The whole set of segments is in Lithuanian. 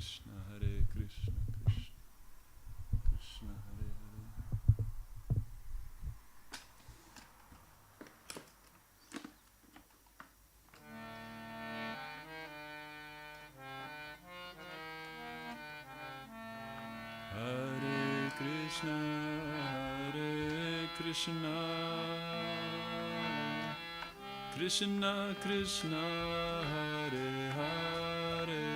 Krishna, Hare Krishna, Krishna Krishna, Hare Hare. Hare Krishna, Hare Krishna, Krishna Krishna, Hare Hare,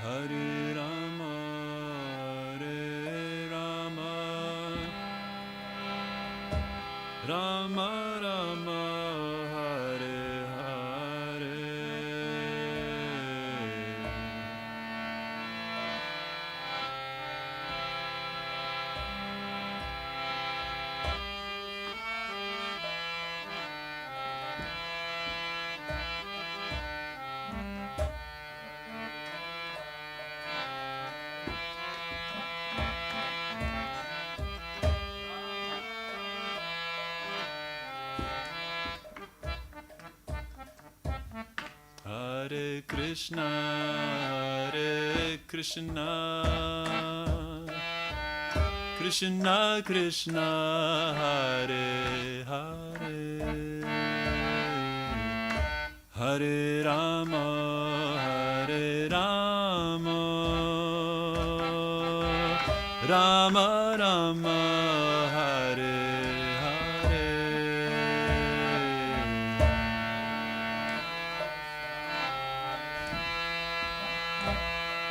Hare Rama, Hare Rama, Rama Rama, Hare Hare. Hare Krishna, Hare Krishna, Krishna Krishna, Hare Hare, Hare Rama, Hare Rama, Rama Rama, Hare Hare.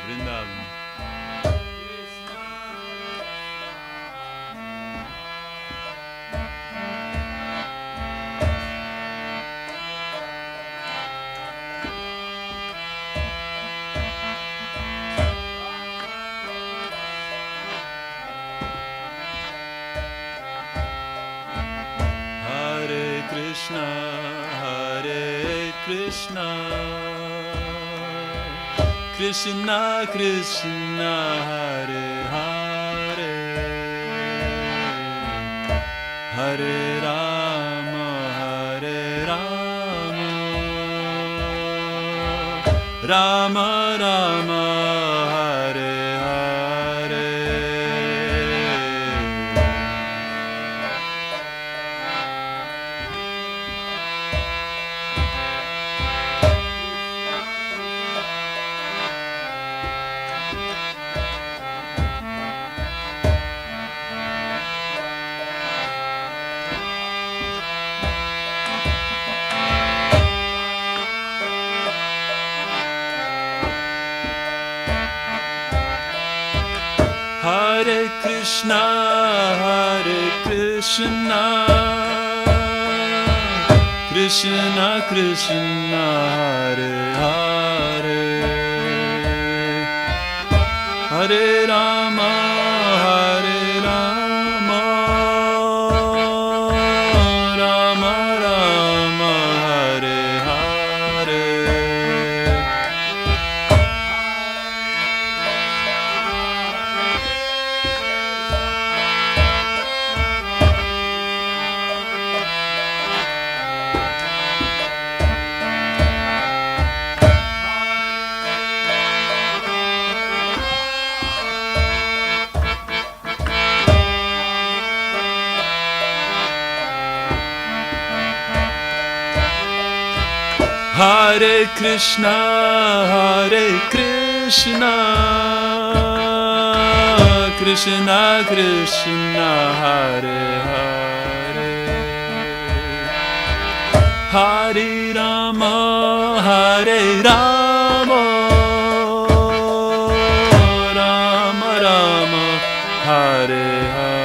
Vrindavan. Hare Krishna, Hare Krishna, Krishna Krishna, Hare Hare, Hare Rama, Hare Rama, Rama Rama, Hare Hare. Hare Krishna, Hare Krishna, Krishna Krishna, Hare Hare, Hare Rama, Hare Rama, Rama Rama, Hare Hare. Hare Krishna, Hare Krishna, Krishna Krishna, Hare Hare, Hare Rama, Hare Rama, Rama Rama, Hare Hare.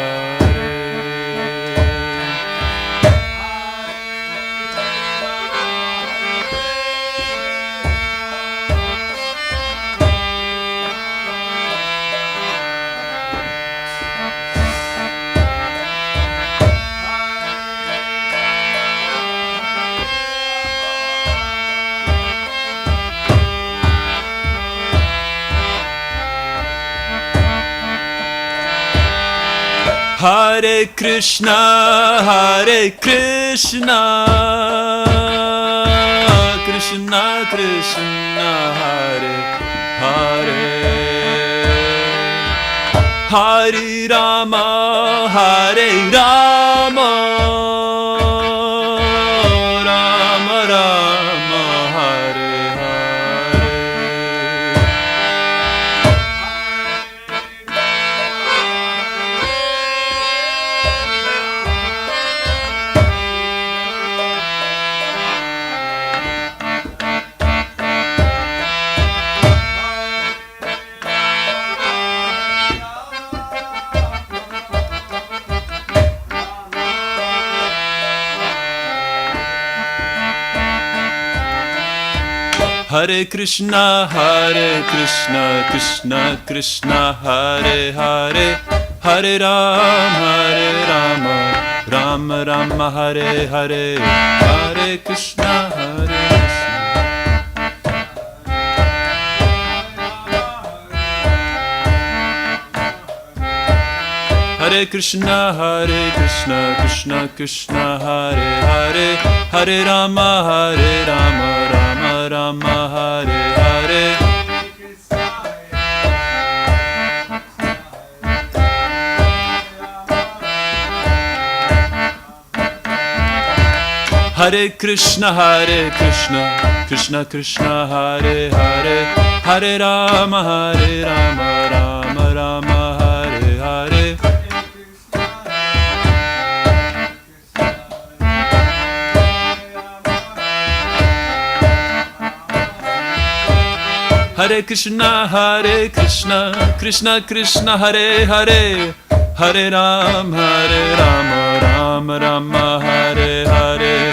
Hare Krishna, Hare Krishna, Krishna Krishna Krishna Hare Hare Hare Rama Hare Rama Rama Rama Hare Hare Hare Krishna, Krishna Krishna, Hare Hare, Hare Rama, Rama Rama, Hare Hare, Hare Krishna, Hare Krishna, Krishna Krishna, Hare Hare, Hare Rama, Rama Rama, Hare Hare. Hare Krishna, Krishna Krishna, Hare Hare, Hare Rama, Rama Rama, Hare Hare. Hare Krishna, Krishna Krishna, Hare Hare, Hare Rama, Rama Rama, Hare Hare.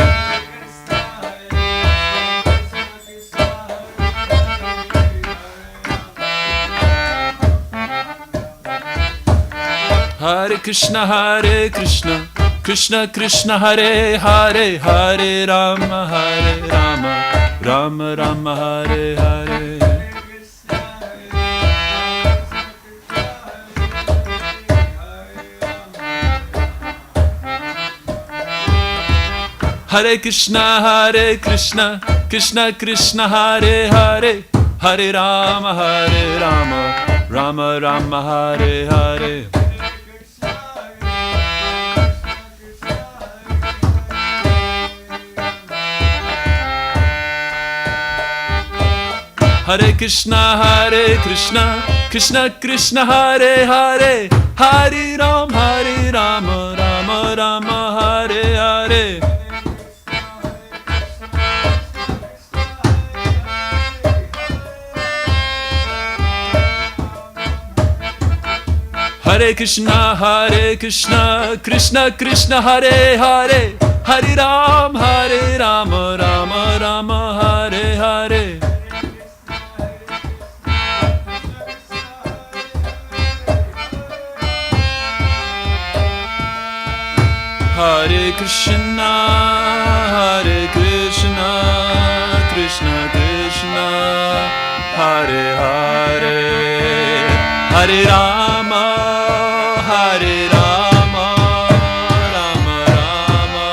Hare Krishna, Krishna Krishna, Hare Hare, Hare Rama, Rama Rama, Hare Hare. Hare Krishna, Krishna Krishna, Hare Hare, Hare Rama, Rama Rama, Hare Hare. Hare Krishna, Krishna Krishna, Hare Hare, Hare Rama, Rama Rama, Hare Hare. Hare Krishna, Krishna Krishna, Hare Hare, Hare Rama, Rama Rama, Hare Hare. Hare Krishna, Krishna Krishna, Hare Hare, Hare Rama, Hare Rama, Rama Rama, Hare Hare. Hare Krishna, Krishna Krishna, Hare Hare, Hare Rama, Hare Rama, Rama Rama, Hare Hare.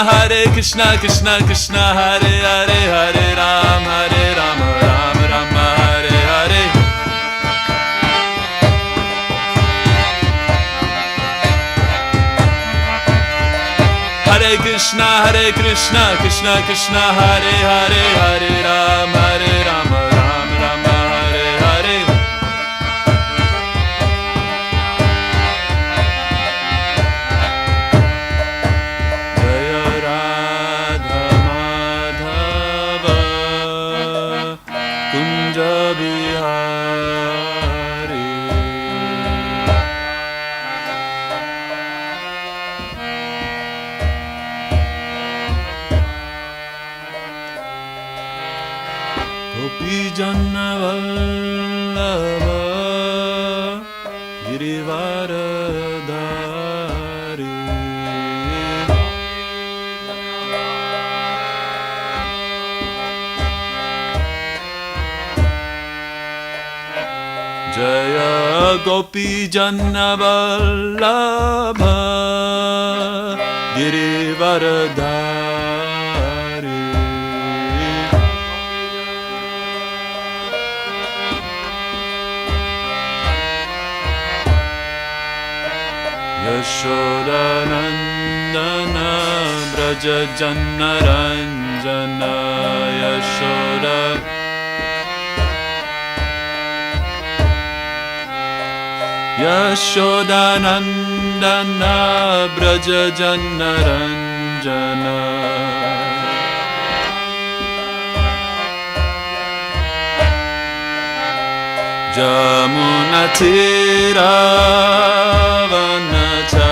Hare Krishna, Krishna Krishna, Hare Hare, Hare Rama, Rama Rama, Hare Hare. Hare Krishna, Krishna Krishna, Hare Hare, Hare Rama, Rama Rama, Hare Hare. Bihari. Gopi Jana Vallabha Girivaradhari. Jaya Gopi Jana Vallabha Girivaradhari. Yashodanandana Braja Janaranjana Yashoda Yashodanandana Braja Janaranjana Jamunatira Vanachari.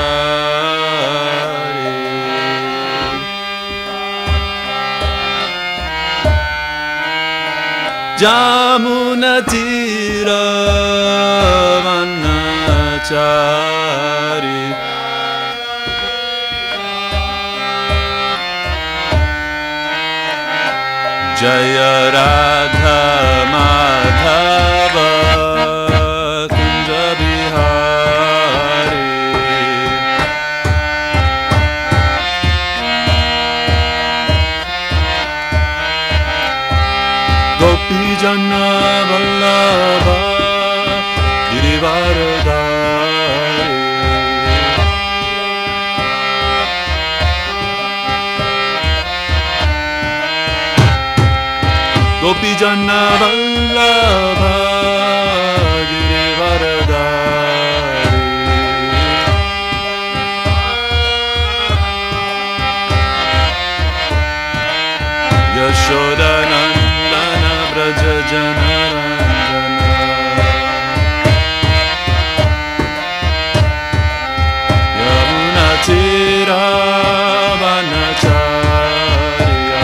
Jamunatira Vanachari. Jaya Radha Madhava Kunja Bihari. Gopi Jana Vallabha Girivaradhari. Gopi Jana Vallabha Girivaradhari. Yashodanandana Braja Janaranjana Yamunatira Vanacharya.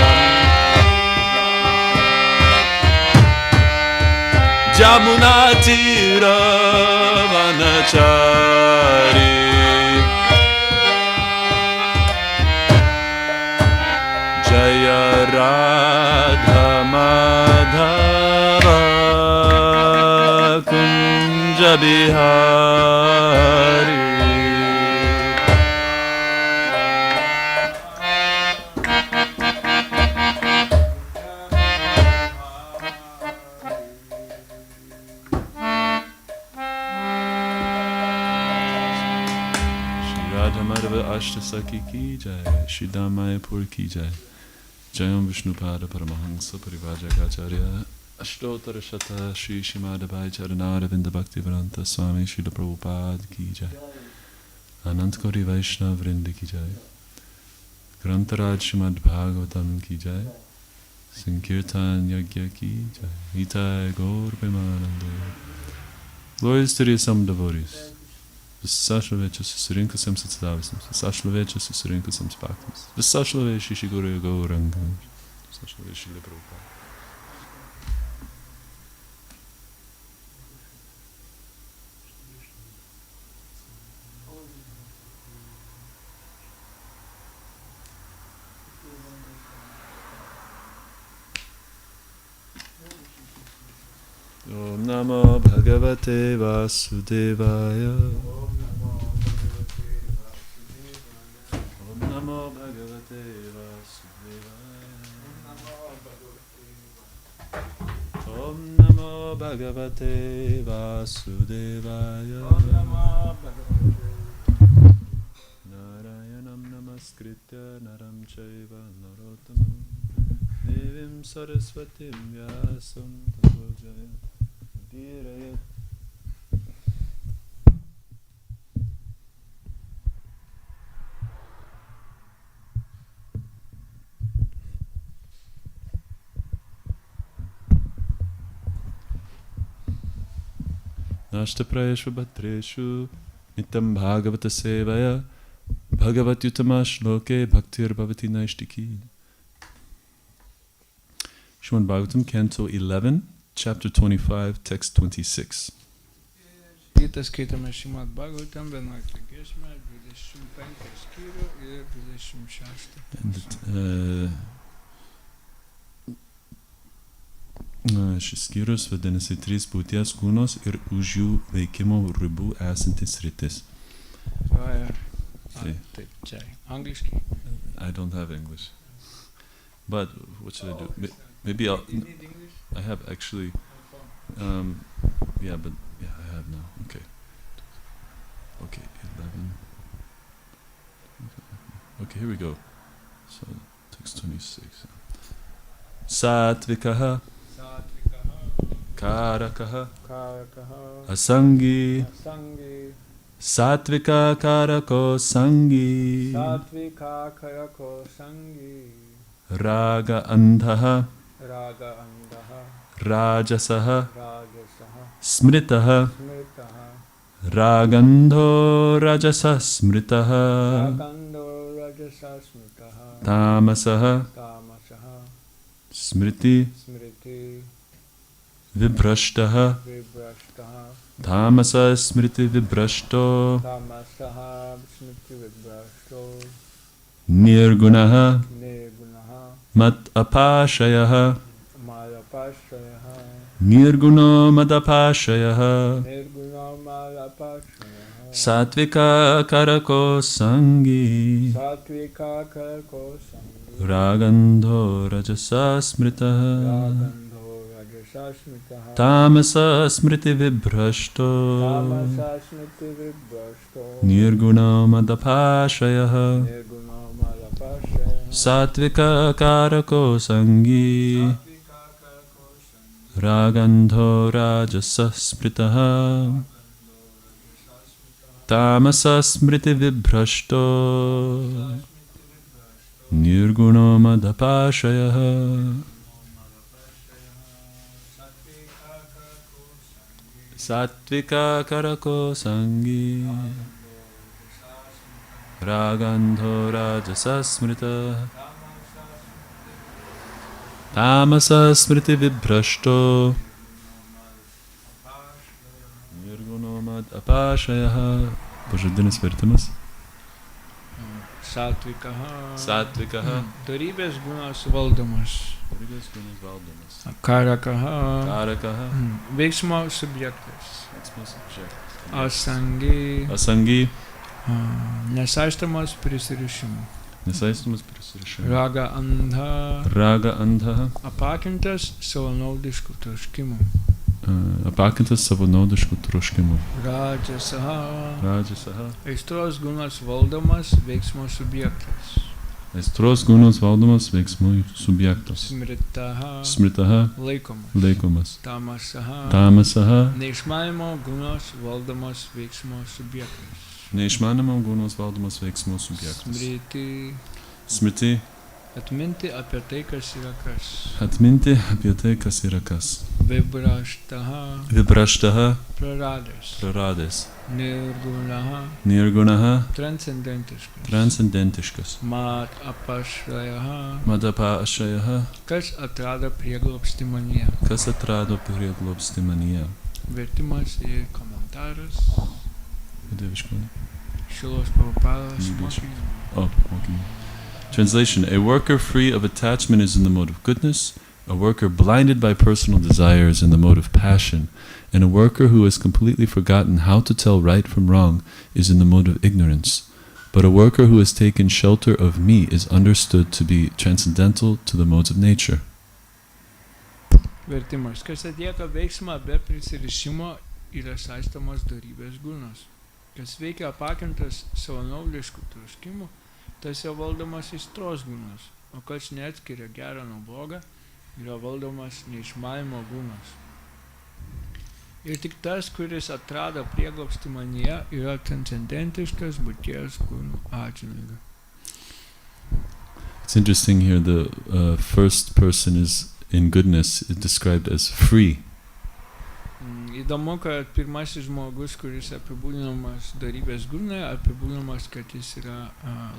Jamunatira Vanachari. Jaya Radha Madhava Kunja Bihari. Madhava Ashtasaki ki jai, Shri Damayapur ki jai. Jayam Vishnupada Paramahansa Parivajagacharya Ashtotara Shata Shri Shimadabhai Charanara Vinda Bhaktivedanta Swami Srila Prabhupada ki jai. Anant Kori Vaishnav Vrinda ki jai. Grantaraj Srimad Bhagavatam ki jai. Sankirtan Yagya ki jai. Nitai Gaur Premanande. Glorious to the some devotees. Vysashlavecha Susarinka Sam Satadavisam, Vysashlavecha Susarinka Sam Spakams, Vysashlavecha Shiguru Gaurangam, Vysashlavecha Librapa. Om Namo Bhagavate Vasudevaya. Om Namo Bhagavate Vasudevaya. Om Namo Bhagavate Vasudevaya. Narayanam Namaskritya Naram Chaiva Narottamam Devim Saraswatim Vyasam Tato Jayam. Nashtaprayeshu bhatreshu nitam bhagavata sevaya bhagavatyutama shloke bhaktir bhavati naishtiki. Srimad Bhagavatam, Canto 11, Chapter 25, Text 26. Gita skaitome Srimad Bhagavatam 11 giesmę, 25 skyrių ir 26. Šis skyrius vadinasi 3 būties kūnos ir už jų veikimo ribų esantis sritis. Taip, čia angliškai. I don't have English. But what should I do? Maybe I'll... I have actually... yeah, but... Yeah, I have now. Okay. Okay, 11. Okay, here we go. So, text 26. Satvikaha Karakaha Asangi Satvika Karako Sangi Raga Andhaha Rajasaha Smritaha Ragandho Rajasa Smritaha Tamasaha Smriti Vibrashtaha Tamasa Smriti Vibrashto Nirgunaha Mat Apashayaha Nirguno Madapashayaha Satvika Karako Sangi Ragandho Rajasa Smritaha Tamasa Smriti Vibrashto Nirguna Madapashayaha Satvika Karako Sangi Ragandho Rajasa Smritaha Tamasa Smriti Vibrashto Nirguna Madapashayaha Satvika Karako Sangi Ragandho Rajasa Smrita Tamasa Smriti Vibrashto Nirguno Mad Apashayaha. Pažodinis vertimas. Satvikaha Dorybės gunos valdomas. Karakaha veiksmo subjektas. Asangi nesaistomas prisirišimų. Raga andha apakintas savanaudiškų troškimų. Rajasaha aistros gunos valdomas veiksmo subjektas. Smritaha laikomas. Tamasaha neišmanimo gunos valdomas veiksmo subjektas. Smriti atminti apie tai, kas yra kas. Vibrashtaha praradęs. Nirgunaha transcendentiškas. Madapashayaha kas atrado prieglobstį manyje. Vertimas ir komentaras. Šilos Prabhupadas mokymas. Translation: a worker free of attachment is in the mode of goodness, a worker blinded by personal desire is in the mode of passion, and a worker who has completely forgotten how to tell right from wrong is in the mode of ignorance. But a worker who has taken shelter of me is understood to be transcendental to the modes of nature. Vertimas: kas atlieka veiksmą be prisirišimo yra saistomas dorybės gunos. Kas veikia apakintas savanaudiškų troškimų, tas jau valdomas aistros gunos, o kas neatskiria gerą nuo bloga, yra valdomas neišmanimo gunos. Ir tik tas, kuris atrado prieglobstį manyje, yra transcendentiškas būties gunų atžvilgiu. It's interesting here, the first person is in goodness is described as free. įdomu, kad pirmasis žmogus, kuris apibūdinamas dorybės gurnoje, apibūdinamas, kad jis yra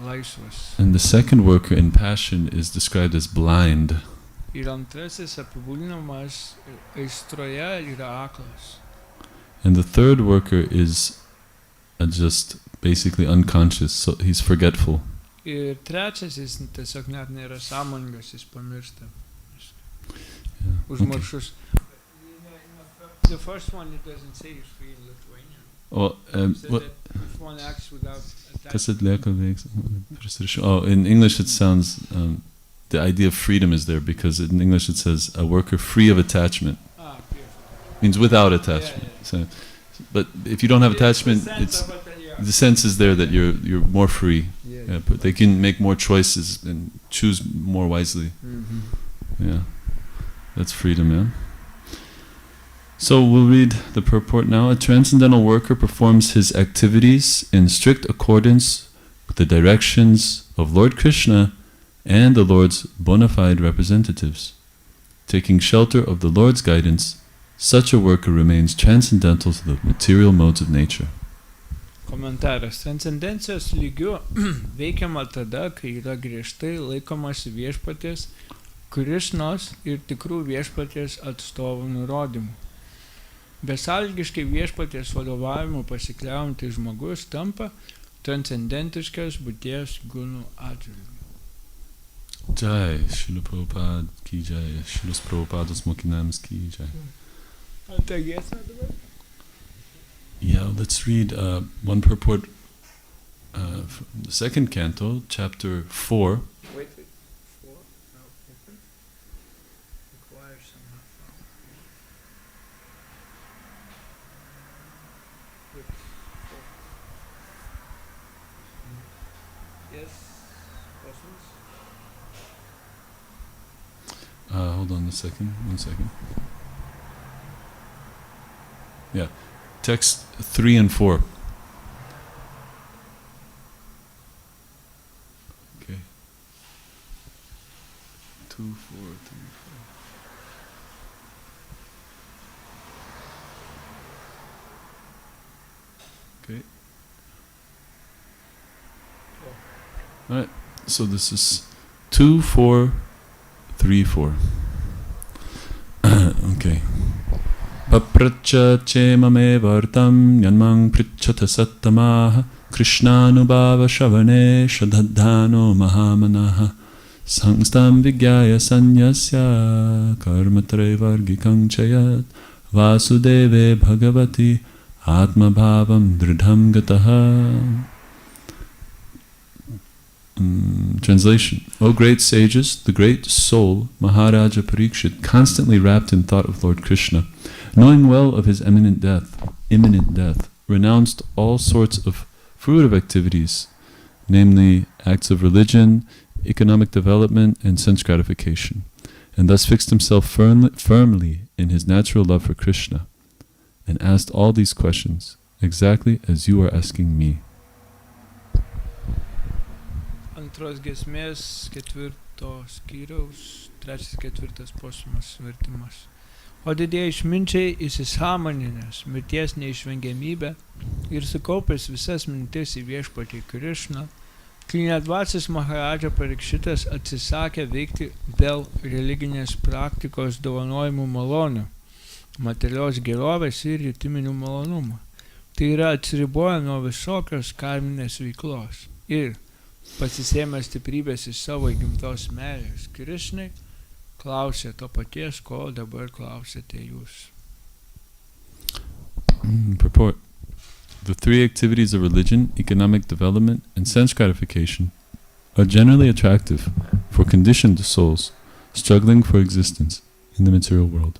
laisvas. And the second worker in passion is described as blind. Ir antrasis apibūdinamas aistroje yra aklas. And the third worker is just basically unconscious, so he's forgetful. Ir trečiasis tiesiog net nėra sąmoningas, jis pamiršta. Yeah. Užmaršus. The first one, it doesn't say it's free in Lithuanian. What? If one acts without Kas atlieka veiksmą? Oh, in English it sounds, the idea of freedom is there, because in English it says a worker free of attachment. Means without attachment. Yeah. So, but if you don't have attachment, the sense is there that you're more free. Yeah, but they can make more choices and choose more wisely. Yeah, that's freedom. Yeah. So we'll read the purport now. A transcendental worker performs his activities in strict accordance with the directions of Lord Krishna and the Lord's bona fide representatives. Taking shelter of the Lord's guidance, such a worker remains transcendental to the material modes of nature. Komentaras. Transcendencijos lygiu veikiama tada, kai yra griežtai laikomasi viešpaties, Krišnos ir tikrų viešpaties atstovų nurodymų. Besąlygiškai viešpaties vadovavimu pasikliaujantis žmogus tampa transcendentiškas būties gunų atžvilgiu. Jai, Śrīla Prabhupada ki jai, Śrīlos Prabhupados mokinams ki jai. Yeah, let's read one purport from the second canto, chapter 4. Wait. 4? No, different. Requires some Yes, questions? Hold on 1 second. Yeah, text 3 and 4. Okay. 2, 4, 3, 4. Okay. All right. So this is 2, 4, 3, 4. Okay. Papracha chemame vartam yanmang prichata sattamaha krishnanubhava shavane shadhadhano mahamanaha sangstam vigyaya sanyasya karmatre vargikang chayat vasudeve bhagavati atma bhavam dridham gataha. Translation. O great sages, the great soul, Maharaja Parikshit, constantly wrapped in thought of Lord Krishna, knowing well of his imminent death, renounced all sorts of fruitive activities, namely acts of religion, economic development, and sense gratification, and thus fixed himself firmly in his natural love for Krishna, and asked all these questions, exactly as you are asking me. Antros giesmės 4 skyriaus 3-4 posmas vertimas. O didieji išminčiai įsisąmoninęs mirties neišvengiamybę ir sukaupęs visas mintis į viešpatį Krišną, Kilniadvasis Maharaja Parikšitas atsisakė veikti dėl religinės praktikos dovanojimų malonių, materialios gerovės ir jutiminių malonumų. Tai yra atsiriboja nuo visokios karminės veiklos ir pasisėmęs stiprybės iš savo įgimtos meilės Krišnai, klausė to paties, ko dabar klausėte jūs. Purport. The three activities of religion, economic development, and sense gratification are generally attractive for conditioned souls struggling for existence in the material world.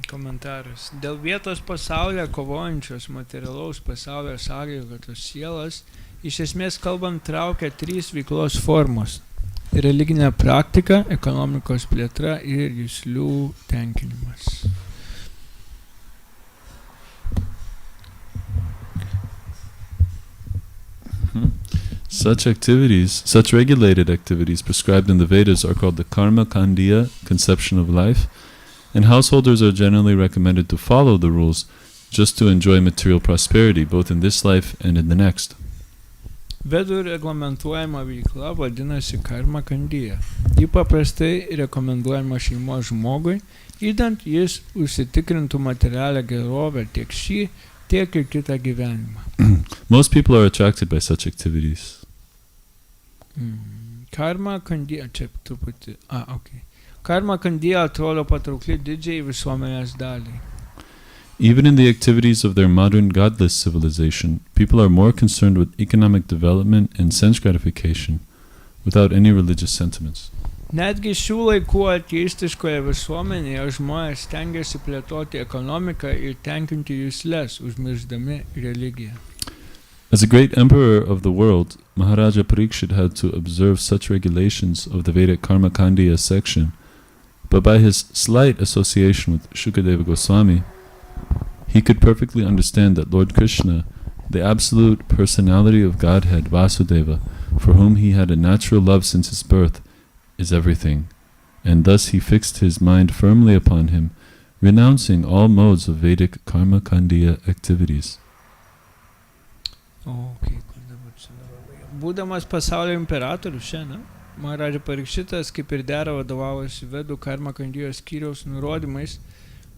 Komentaras. Dėl vietos pasaulyje kovojančios materialaus pasaulio sąlygotos sielas iš esmės kalbant traukia 3 veiklos formos – religinė praktika, ekonomikos plėtra ir juslių tenkinimas. Such regulated activities prescribed in the Vedas are called the karma kandiya conception of life and householders are generally recommended to follow the rules just to enjoy material prosperity, both in this life and in the next. Vedų reglamentuojama veikla vadinasi karma kandija. Ji paprastai rekomenduojama šeimos žmogui, idant jis užsitikrintų materialią gerovę tiek šį, tiek ir kitą gyvenimą. Most people are attracted by such activities. Karma kandija, čia truputį, okay. Karma kandija atrodo patraukli didžiai visuomenės daliai. Even in the activities of their modern godless civilization, people are more concerned with economic development and sense gratification, without any religious sentiments. Netgi šių laikų ateistiškoje visuomenėje žmonės stengiasi plėtoti ekonomiką ir tenkinti jusles, užmiršdami religiją. As a great emperor of the world, Maharaja Parikshit had to observe such regulations of the Vedic Karma Kandiya section, but by his slight association with Shukadeva Goswami, he could perfectly understand that Lord Krishna, the absolute personality of Godhead, Vasudeva, for whom he had a natural love since his birth, is everything, and thus he fixed his mind firmly upon him, renouncing all modes of Vedic Karma Kandiya activities. Būdamas pasaulio imperatorius šiandien, Maharaja Parikshitas kaip ir dera vadovavosi Vedų Karma Kandijos skyriaus nurodymais,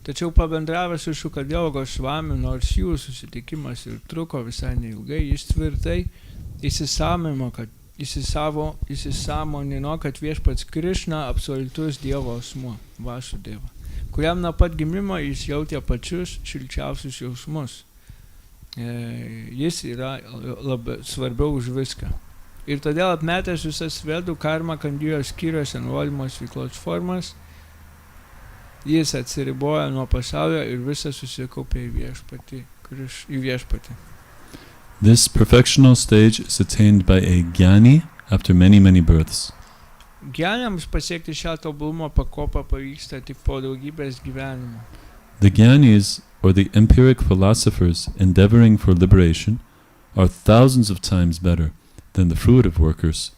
tačiau pabendravęs su Šukadeva Gosvami, nors jų susitikimas ir truko visai neilgai, jis tvirtai įsisąmonino, kad viešpats Krišna absoliutus Dievo asmuo, Vasudeva, kuriam nuo pat gimimo jis jautė pačius šilčiausius jausmus. Jis yra labai svarbiau už viską. Ir todėl atmetęs visas Vedų Karma Kandijos skyriuose nurodymos veiklos formas, jis atsiriboja nuo pasaulio ir visą susikaupė į viešpatį. This perfectional stage is attained by a jnani after many, many births. Jnaniams pasiekti šią tobulumo pakopą pavyksta tik po daugybės gyvenimų. The jnanis, or the empiric philosophers endeavoring for liberation, are thousands of times better than the fruitive workers,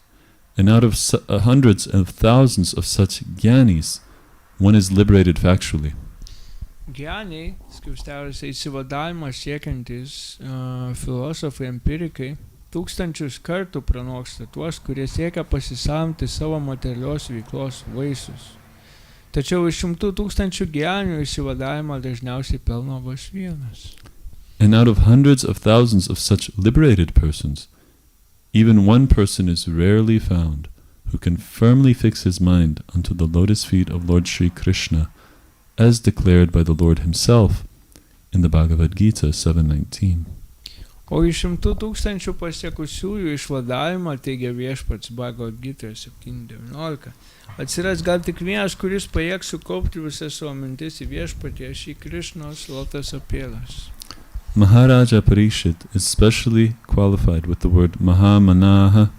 and out of hundreds of thousands of such jnanis, one is liberated factually. Jnaniai, skliaustiausiai įsivadavimą siekiantis filosofai empirikai, tūkstančius kartų pranoksta tuos, kurie siekia pasisavinti savo materialios veiklos vaisius. Tačiau iš 100 tūkstančių jnanių įsivadavimą dažniausiai pelno vos vienas. And out of hundreds of thousands of such liberated persons, even one person is rarely found who can firmly fix his mind unto the lotus feet of Lord Sri Krishna, as declared by the Lord himself in the Bhagavad Gita 7:19. O iš 100 tūkstančių pasiekusiųjų išvadavimą, teigia viešpats Bhagavad Gita 7:19, atsiras gal tik vienas, kuris pajėgs sukaupti visas savo mintis į viešpatį, Šri Krishnos lotoso pėdas. Maharaja Parikshit is specially qualified with the word Mahamanaha,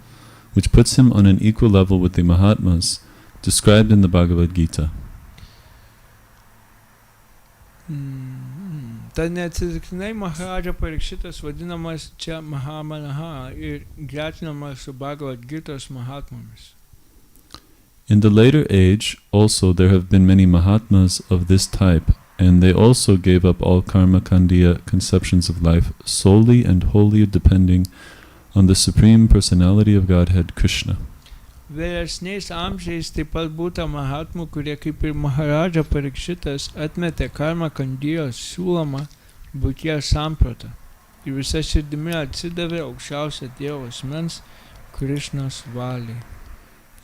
which puts him on an equal level with the Mahatmas described in the Bhagavad Gita. Tad neatsitiktinai Maharaja Parikshitas vadinamas čia Mahamanaha ir gretinamas su Bhagavad Gitos Mahatmomis. In the later age, also, there have been many Mahatmas of this type, and they also gave up all Karma Kandiya conceptions of life solely and wholly depending on the Supreme Personality of Godhead, Krishna. Vėlesniais amžiais taip pat būta Mahatmų, kurie kaip ir Maharaja Parikshitas atmetė Karma Kandijos siūlomą būties sampratą ir visa širdimi atsidavė aukščiausio Dievo asmens Krishnos valiai.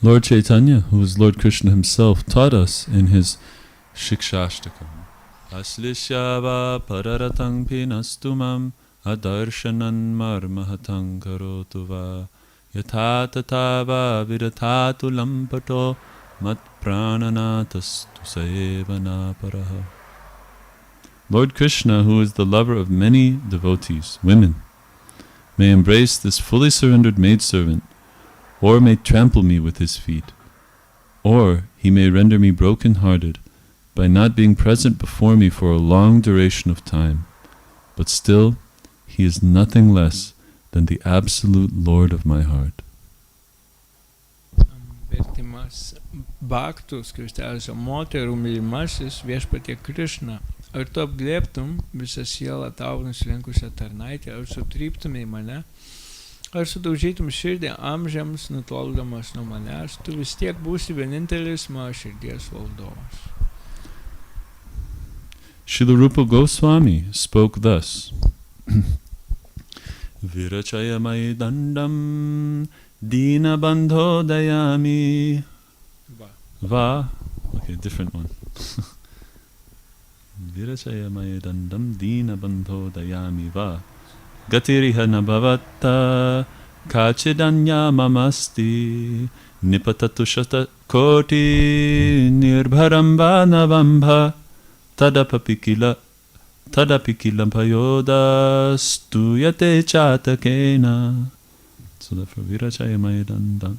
Lord Chaitanya, who is Lord Krishna himself, taught us in his Shikshashtakam, Aslishyava pararatang pinastumam adarshanan marmahatang karotuva yathatatava vidatatu lampato mat prananatastu saevana paraha. Lord Krishna, who is the lover of many devotees, women, may embrace this fully surrendered maidservant, or may trample me with his feet, or he may render me broken-hearted by not being present before me for a long duration of time, but still he is nothing less than the absolute Lord of my heart. Vertimas pas baktus, kristelio moterų mylimasis viešpatie Krišna, ar tu apglėbtum visą sielą tau nusilenkusią tarnaitę, ar sutryptumei mane, ar sudaužytum širdį amžiams nutoldamas nuo manęs, tu vis tiek būsi vienintelis mano širdies valdovas. Srila Rupa Goswami spoke thus. Virachaya mai dandam dina bandho dayami. Va. Okay, different one. Virachaya mai dandam dina bandho dayami va. Gatiriha nabhavata kachidanya mamasti nipatatu shata koti nirbharam vanavambha tadapikila payoda stuyate chatakena. So that for virachaya mayadanda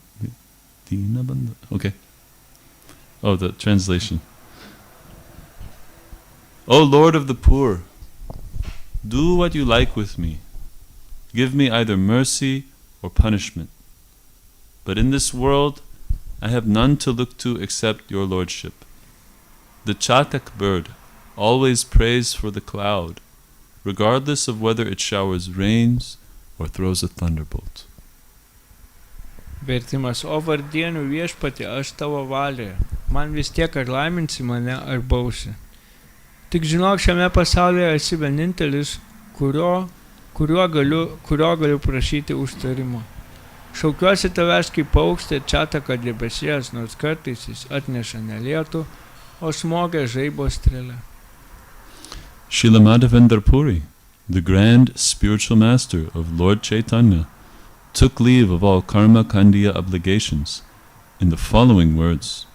dina bandha. Okay. Oh, the translation. O Lord of the poor, do what you like with me. Give me either mercy or punishment. But in this world, I have none to look to except your lordship. The chatak bird always prays for the cloud, regardless of whether it showers rains or throws a thunderbolt. Vertimas, o vardienių viešpatie, aš tavo valioje, man vis tiek ar laiminsi mane ar bausi. Tik žinok, šiame pasaulyje esi vienintelis, kurio galiu prašyti užtarimo. Šaukiuosi tavęs kaip paukštė čataka debesies, nors kartais jis atneša nelietų, o smogia žaibo strėlę. Srila Madhavendra Puri, the grand spiritual master of Lord Chaitanya, took leave of all karma kandiya obligations in the following words.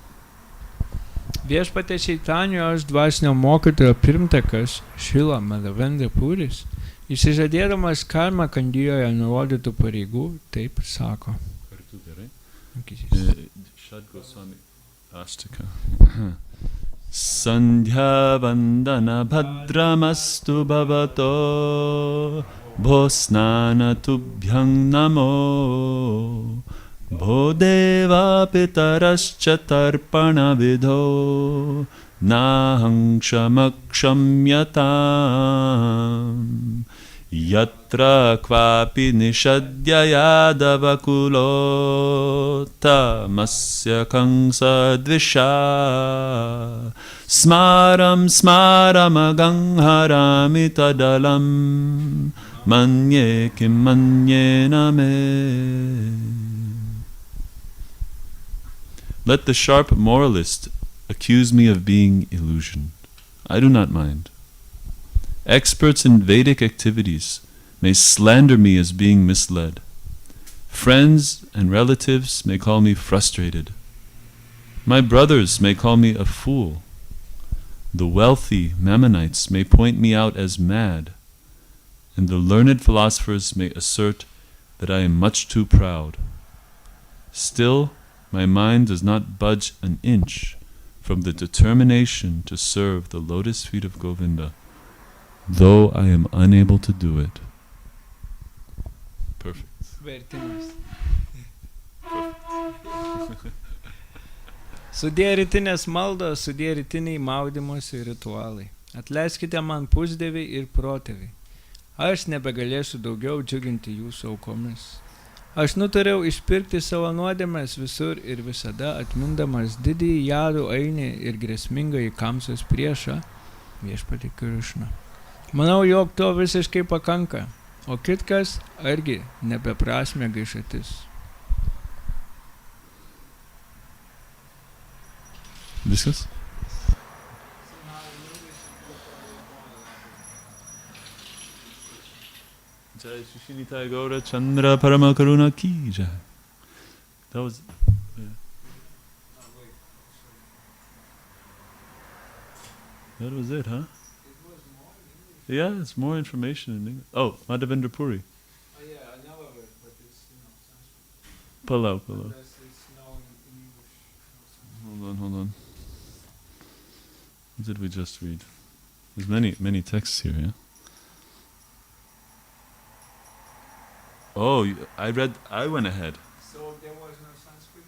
Viešpatie Čaitanijos dvasinio mokytojo pirmtakas Srila Madhavendra Puris, išsižadėdamas karma kandijoje nurodytų pareigų, taip sako. Kartu gerai. Goswami Astika. Sandhya vandana bhadramastu bhavato bhosnana tubhyang namo bodeva pitarascha tarpana vidho nahang kshamaksham yatra kvapi nishadya yadavakulo tamasya kangsa dvisha smaram agangharami tadalam manye kim manye name. Let the sharp moralist accuse me of being illusioned. I do not mind. Experts in Vedic activities may slander me as being misled. Friends and relatives may call me frustrated. My brothers may call me a fool. The wealthy Mammonites may point me out as mad, and the learned philosophers may assert that I am much too proud. Still, my mind does not budge an inch from the determination to serve the lotus feet of Govinda, though I am unable to do it. Perfect. Vertimas. Sudie rytinės maldos, sudie rytiniai maudymosi ritualai. Atleiskite man pusdieviai ir protėviai. Aš nebegalėsiu daugiau džiuginti jūsų aukomis. Aš nutariau išpirkti savo nuodėmes visur ir visada, atmindamas didįjį jadų ainį ir grėsmingąjį Kamsos priešą, viešpatį Krišną. Manau, jog to visiškai pakanka, o kitkas argi nebeprasmė gaišatis. Viskas? Jai Shishinitai Gaura Chandra Parama Karuna Ki Jai. That was... Yeah. That was it, huh? Yeah, it's more information in English. Oh, Madhavendra Puri. Oh yeah, I know of it, but it's, Sanskrit. Pull out. Unless it's known in English. Hold on. What did we just read? There's many texts here, yeah? Oh, I went ahead. So there was no Sanskrit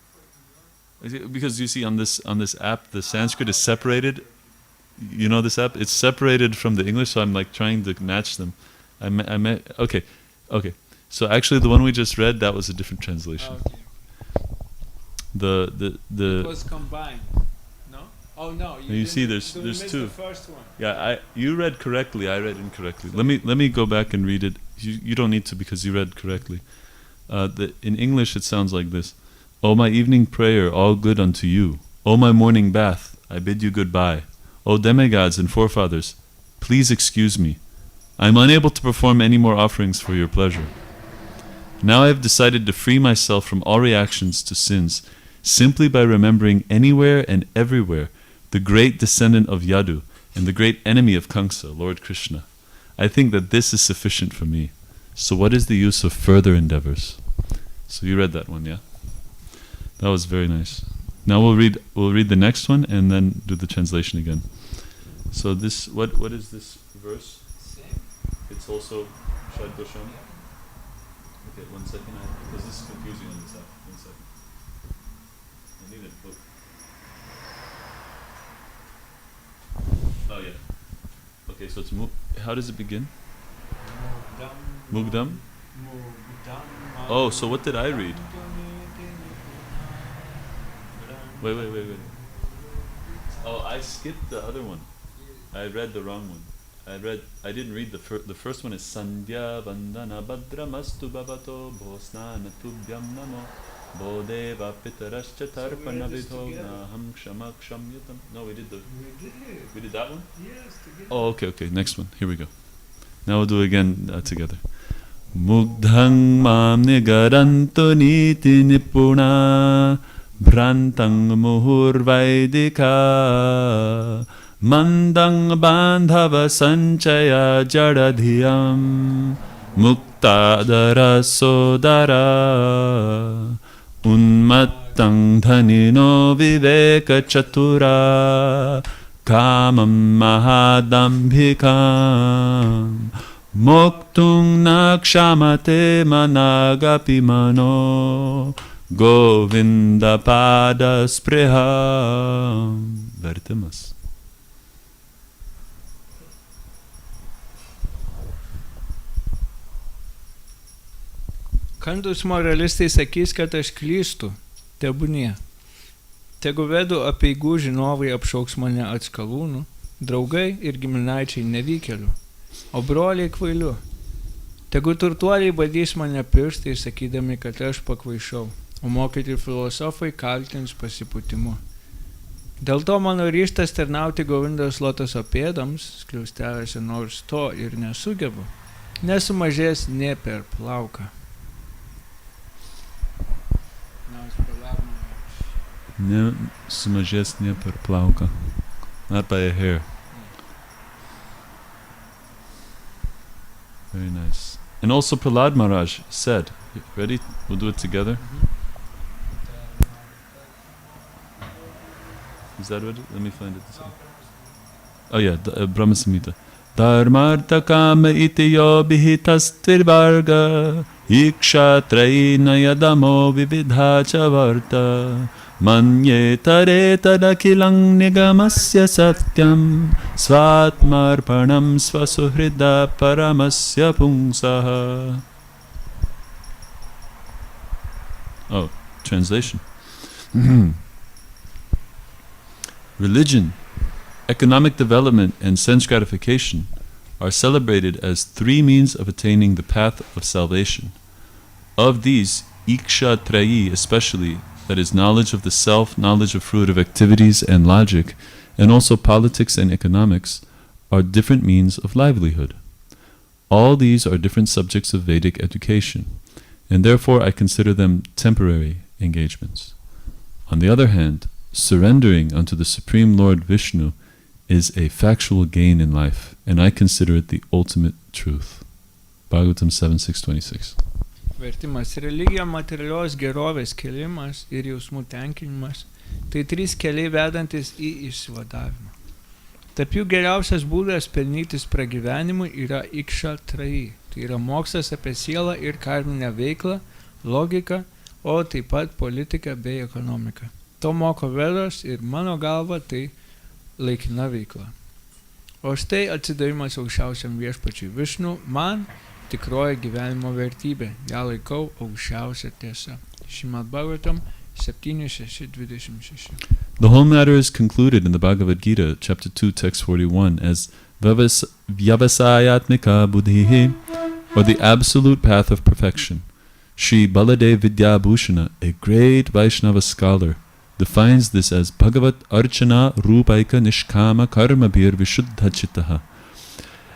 for Because you see on this app, the Sanskrit is separated. You know this app? It's separated from the English, so I'm like trying to match them. Okay. So actually, the one we just read, that was a different translation. Okay. It was combined. No? Oh no. You see, there's two. The first one. Yeah, you read correctly. I read incorrectly. Let me go back and read it. You don't need to because you read correctly. In English, it sounds like this: "O my evening prayer, all good unto you. O my morning bath, I bid you goodbye. O demigods and forefathers, please excuse me. I am unable to perform any more offerings for your pleasure. Now I have decided to free myself from all reactions to sins, simply by remembering anywhere and everywhere the great descendant of Yadu and the great enemy of Kamsa, Lord Krishna. I think that this is sufficient for me. So what is the use of further endeavors?" So you read that one, yeah? That was very nice. Now we'll read the next one and then do the translation again. So this, what is this verse? Same. It's also Shad Goswami. Okay, 1 second, because this is confusing on this app. 1 second. I need a book. Oh yeah. Okay, so it's how does it begin? Mugdam? Oh, so what did I read? Wait. Oh, I skipped the other one. I read the wrong one. I didn't read the first one is Sandhya Vandana Bhadramastu Bhavato Bhosnana Tubhyam Namo Bodeva Pitarascha Tarpana Vidhogna Kshama Kshamyutam. No, we did that one? Yes, together. Oh, okay, next one. Here we go. Now we'll do it again together. Mugdhang mam nigarantu niti nipuna Brantang muhur vaidika Mandang bandhava sanchaya jadadhiyam Muktadara sodara Unmattang dhanino viveka chatura Kamam mahadambhikam Moktung nakshamate managapi mano Govinda pada spriham. Vertimas. Kandūs moralistai sakys, kad aš klystu, tebūnie. Tegu vedų apeigų žinovai apšauks mane atskalūnų, draugai ir giminaičiai nevykėlių, o broliai kvailiu. Tegu turtuoliai badys mane pirštai, sakydami, kad aš pakvaišau, o mokyti filosofai kaltins pasipūtimu. Dėl to mano ryžtas tarnauti Govindos lotoso pėdams, skliausteliuose nors to ir nesugebu, nesumažės nė per plauką. Nesumažės nė per plauką. Not by a hair. Very nice. And also Prahlad Maharaj said, ready? We'll do it together. Is that ready? Let me find it. Oh yeah, Brahma Samhita. Dharmartha kama iti yo bihitas tvirvarga iksha traina yadamo vividha cha varta manye tare tadakilang nigamasya satyam svatmarpanam svasuhrida paramasya pungsaha. Oh, translation. Religion, economic development, and sense gratification are celebrated as three means of attaining the path of salvation. Of these, Iksha Trayi especially, that is knowledge of the self, knowledge of fruitive activities and logic, and also politics and economics, are different means of livelihood. All these are different subjects of Vedic education, and therefore I consider them temporary engagements. On the other hand, surrendering unto the Supreme Lord Vishnu is a factual gain in life, and I consider it the ultimate truth. Bhagavatam 7.6.26. Vertimas. Religija, materialios gerovės kėlimas ir jausmų tenkinimas – tai trys keliai vedantis į išsivadavimą. Tarp jų geriausias būdas pelnytis pragyvenimui yra Iksha Trayi, tai yra mokslas apie sielą ir karminę veiklą, logiką, o taip pat politiką bei ekonomiką. To moko Vedas ir mano galva tai laikina veikla. O štai atsidavimas aukščiausiam viešpačiui Višnu man tikroji gyvenimo vertybė. Ja laikau aukščiausia tiesa. Šrimad Bhagavatam 7.6.26. The whole matter is concluded in the Bhagavad Gita, chapter 2, text 41, as Vyavasayatmika Buddhihi, or the absolute path of perfection. Shri Baladev Vidyabhushana, a great Vaishnava scholar, defines this as Bhagavat Archana Rupaika Nishkama Karmabhir Vishuddhachitaha,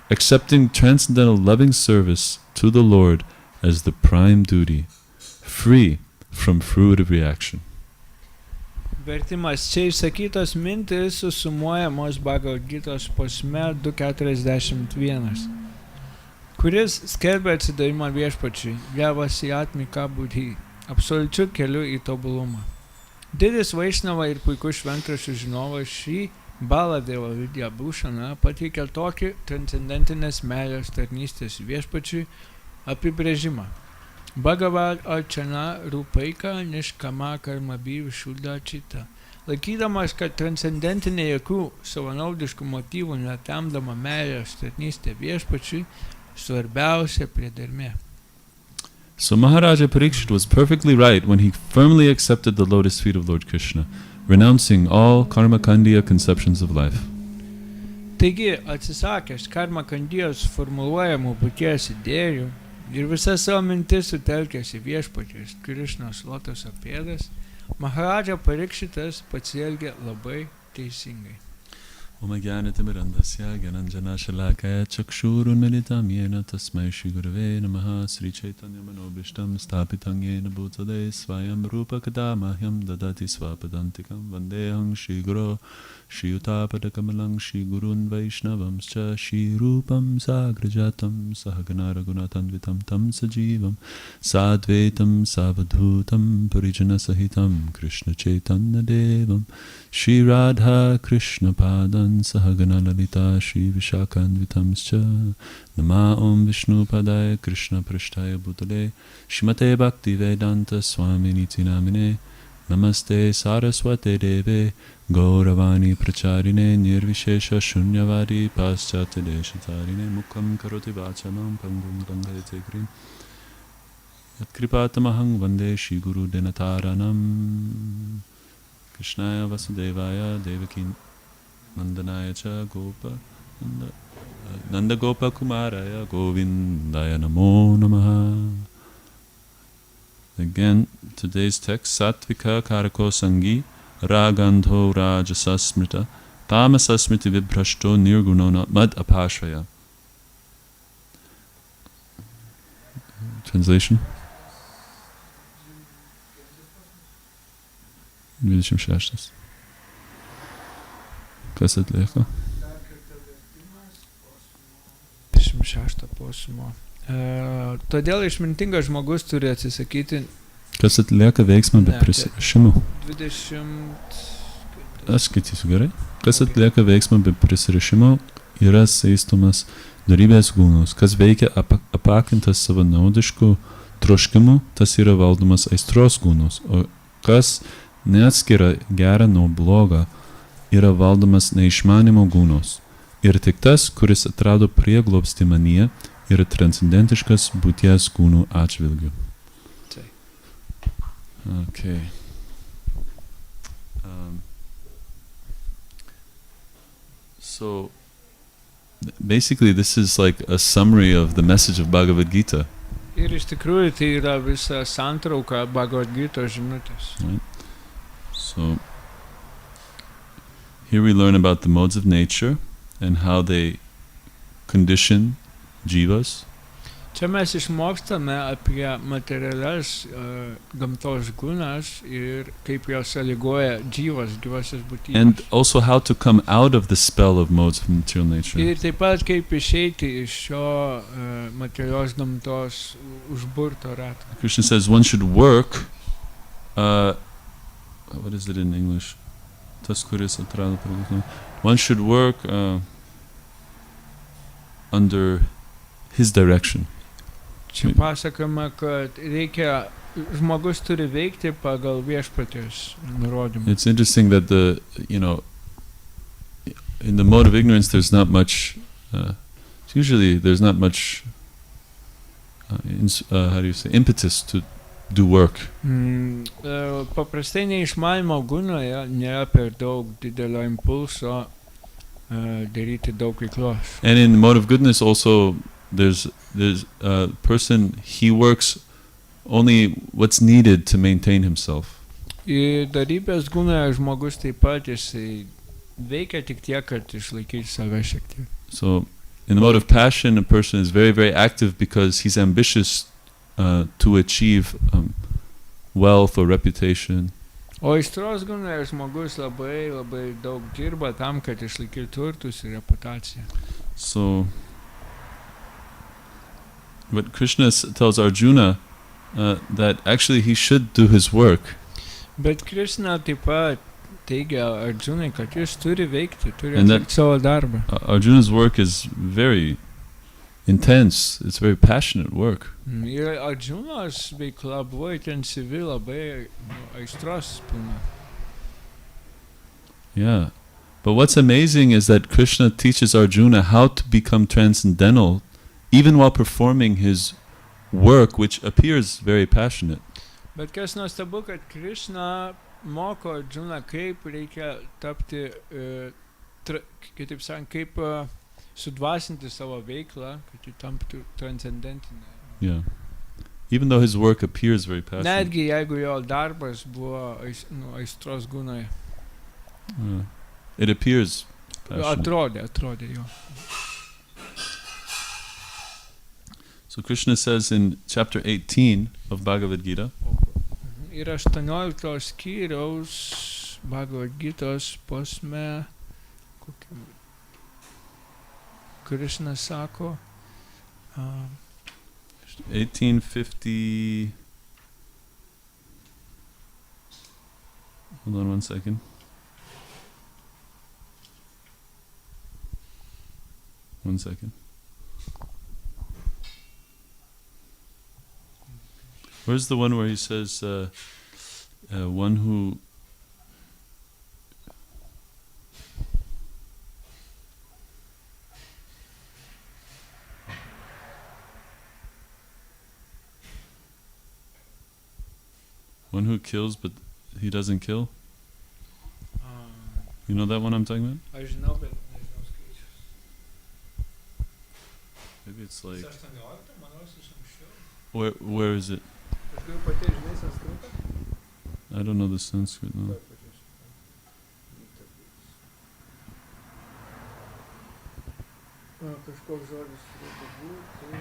accepting transcendental loving service to the Lord as the prime duty, free from fruitive reaction. Vertimas čia išsakytos mintis susumuojamos Bhagavad Gitos posme 2.41, kuris skelbia atsidavimą viešpačiui, Vyavasayatmika Buddhi, absoliučiu keliu į tobulumą. Didis Vaišnava ir puikus šventraščių žinovas Šri Baladeva Vidyabhushana pateikia tokį transcendentinės meilės tarnystės viešpačiui apibrėžimą. Bhagavat Archana Rupaika Nishkama Karmabhi Vishuddhachita. Laikydamas, kad transcendentinė jokių savanaudiškų motyvų netemdama meilės tarnystė viešpačiui svarbiausia priedermė. So Maharaja Parikshit was perfectly right when he firmly accepted the lotus feet of Lord Krishna, renouncing all karma-kandiya conceptions of life. Taigi, atsisakęs karma-kandijos formuluojamų būties idėjų ir visas savo mintis sutelkęs į viešpaties Krišnos lotoso pėdas, Maharaja Parikshitas pasielgė labai teisingai. Om Jnanatimirandasya Gyananjana Shalakaya Chakshurunmilitam Yena Tasmai Shri Gurave Namaha Sri Chaitanya Manobhishtam Stapitam Yena Bhutale Svayam Rupa Kadamahyam Dadati Swapadantikam Vandeham Shri Guru Shri Utapadakamalang Shri Gurun Vaishnavamscha Shri Rupam Sagrajatam Sahaganaragunatanvitam Tam Sajivam Sadvetam Savadhutam Parijana Sahitam Krishna Chaitanya Devam Shri Radha Krishna Padan Sahagana Lalita Shri Vishakhanvitamscha Nama Om Vishnu Padaya Krishna Prishtaya Bhutale Shrimate Bhakti Vedanta Swami Niti Namine Namaste Saraswate Deve Gauravani Pracharine Nirvishesha Shunyavadi Paschate Deshatarine Mukham Karoti Vachalam Pangum Gangayate Grim Yat Kripatamahang Vande Shri Guru Denataranam Krishnaya Vasudevaya Devaki Nandanaya Cha Gopa Nanda Gopa Kumaraya Govindaya Namo Namaha. Again, today's text, Sattvika Karako Sangi Ragandho Rajasasmrita Tamasasmriti Vibhrashto Nirgunona Mad Apashraya. Translation? 26. Kas atlieka? 26 posmo. Todėl išmintingas žmogus turi atsisakyti. Kas atlieka veiksmą be prisirišimo? 20. Aš skaitysiu gerai. Kas atlieka veiksmą be prisirišimo yra saistomas dorybės gūnos. Kas veikia apakintas savanaudiškų troškimų, tas yra valdomas aistros gūnos. O kas neatskiria gerą nuo blogo, yra valdomas neišmanimo gūnos. Ir tik tas, kuris atrado prieglobstį manyje, yra transcendentiškas būties gūnų atžvilgių. Okay. So, basically this is like a summary of the message of Bhagavad Gita. Ir iš tikrųjų tai yra visa santrauka Bhagavad Gita žinutės. Right? So, here we learn about the modes of nature and how they condition jivas. Čia mes išmokstame apie materialias gamtos gūnas ir kaip jos sąlygoja gyvasias būtybės. And also how to come out of the spell of modes of material nature. Ir taip pat kaip išeiti iš šio materialios gamtos užburto rato. Krishna says one should work, what is it in English? Tas, kuris atrado prabhu. One should work under his direction. Čia pasakoma, kad reikia žmogus turi veikti pagal viešpaties nurodymus. It's interesting that in the mode of ignorance there's not much, usually there's not much, impetus to do work. Paprastai neišmanymo gunoje nėra per daug didelio impulso daryti daug veiklos. And in the mode of goodness also, there's a person, he works only what's needed to maintain himself. Į darybės gunoje žmogus taip pat jisai veikia tik tiek, kad išlaikyti save šiek tiek. So in the mode of passion, a person is very, very active because he's ambitious to achieve wealth or reputation. O aistros gunoje žmogus labai, labai daug dirba tam, kad išlaikyti turtus ir reputaciją. So but Krishna tells Arjuna that actually he should do his work. Bet Krishna taip pat teigia Arjunai, kad jis turi veikti, turi And that- atlikti savo darbą. Arjuna's work is very intense. It's very passionate work. Ir Arjunos veikla buvo intensyvi, labai aistros pilna. Yeah. But what's amazing is that Krishna teaches Arjuna how to become transcendental even while performing his work, which appears very passionate. Bet kas nuostabu, kad Krishna moko Arjuną, kaip reikia tapti, kitaip sakant, kaip sudvasinti savo veiklą, kad ji tamptų transcendentinė. Yeah. Even though his work appears very passionate. Netgi jeigu jo darbas buvo aistros gunoje. It appears passionate. Atrodė jo. So Krishna says in chapter 18 of Bhagavad Gita, Ir 18 skyriaus Bhagavad Gitos posme, Krishna sako, 1850. Hold on one second. One second. Where's the one where he says, one who kills but he doesn't kill? You know that one I'm talking about? Aš žinau, bet nežinau skaičius. Maybe it's like, 18, manau, iš anksčiau. where is it? Aš galiu pati žinai sanskritą? I don't know the Sanskrit. No. Kažkoks žodis turėtų būti.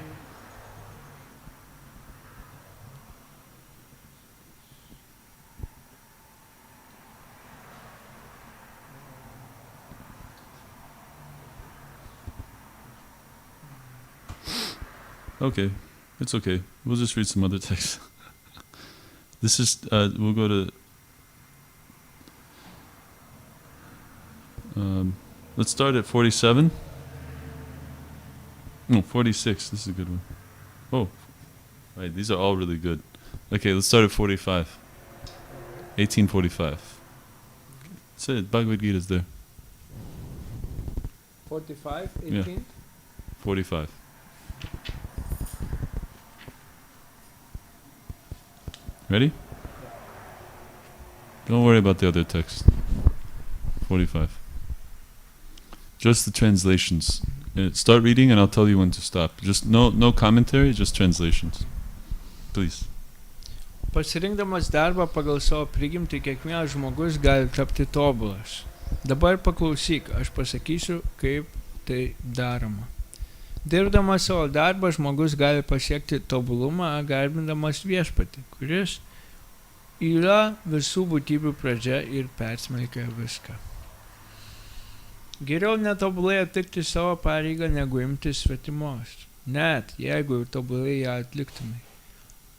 Okay, it's okay. We'll just read some other text. This is, we'll go to, let's start at 47. No, 46, this is a good one. Oh, right, these are all really good. Okay, let's start at 45. 1845. That's it, Bhagavad Gita is there. 45, Yeah. 18? 45. Ready? Don't worry about the other text. 45. Just the translations. Start reading and I'll tell you when to stop. Just no commentary, just translations. Please. Pasirinkdamas darbą pagal savo prigimtį, kiekvienas žmogus gali tapti tobulas. Dabar paklausyk, aš pasakysiu, kaip tai daroma. Dirbdamas savo darbą, žmogus gali pasiekti tobulumą, garbindamas viešpatį, kuris yra visų būtybių pradžia ir persmelkia viską. Geriau netobulai atlikti savo pareigą, negu imtis svetimos, net jeigu tobulai ją atliktumai.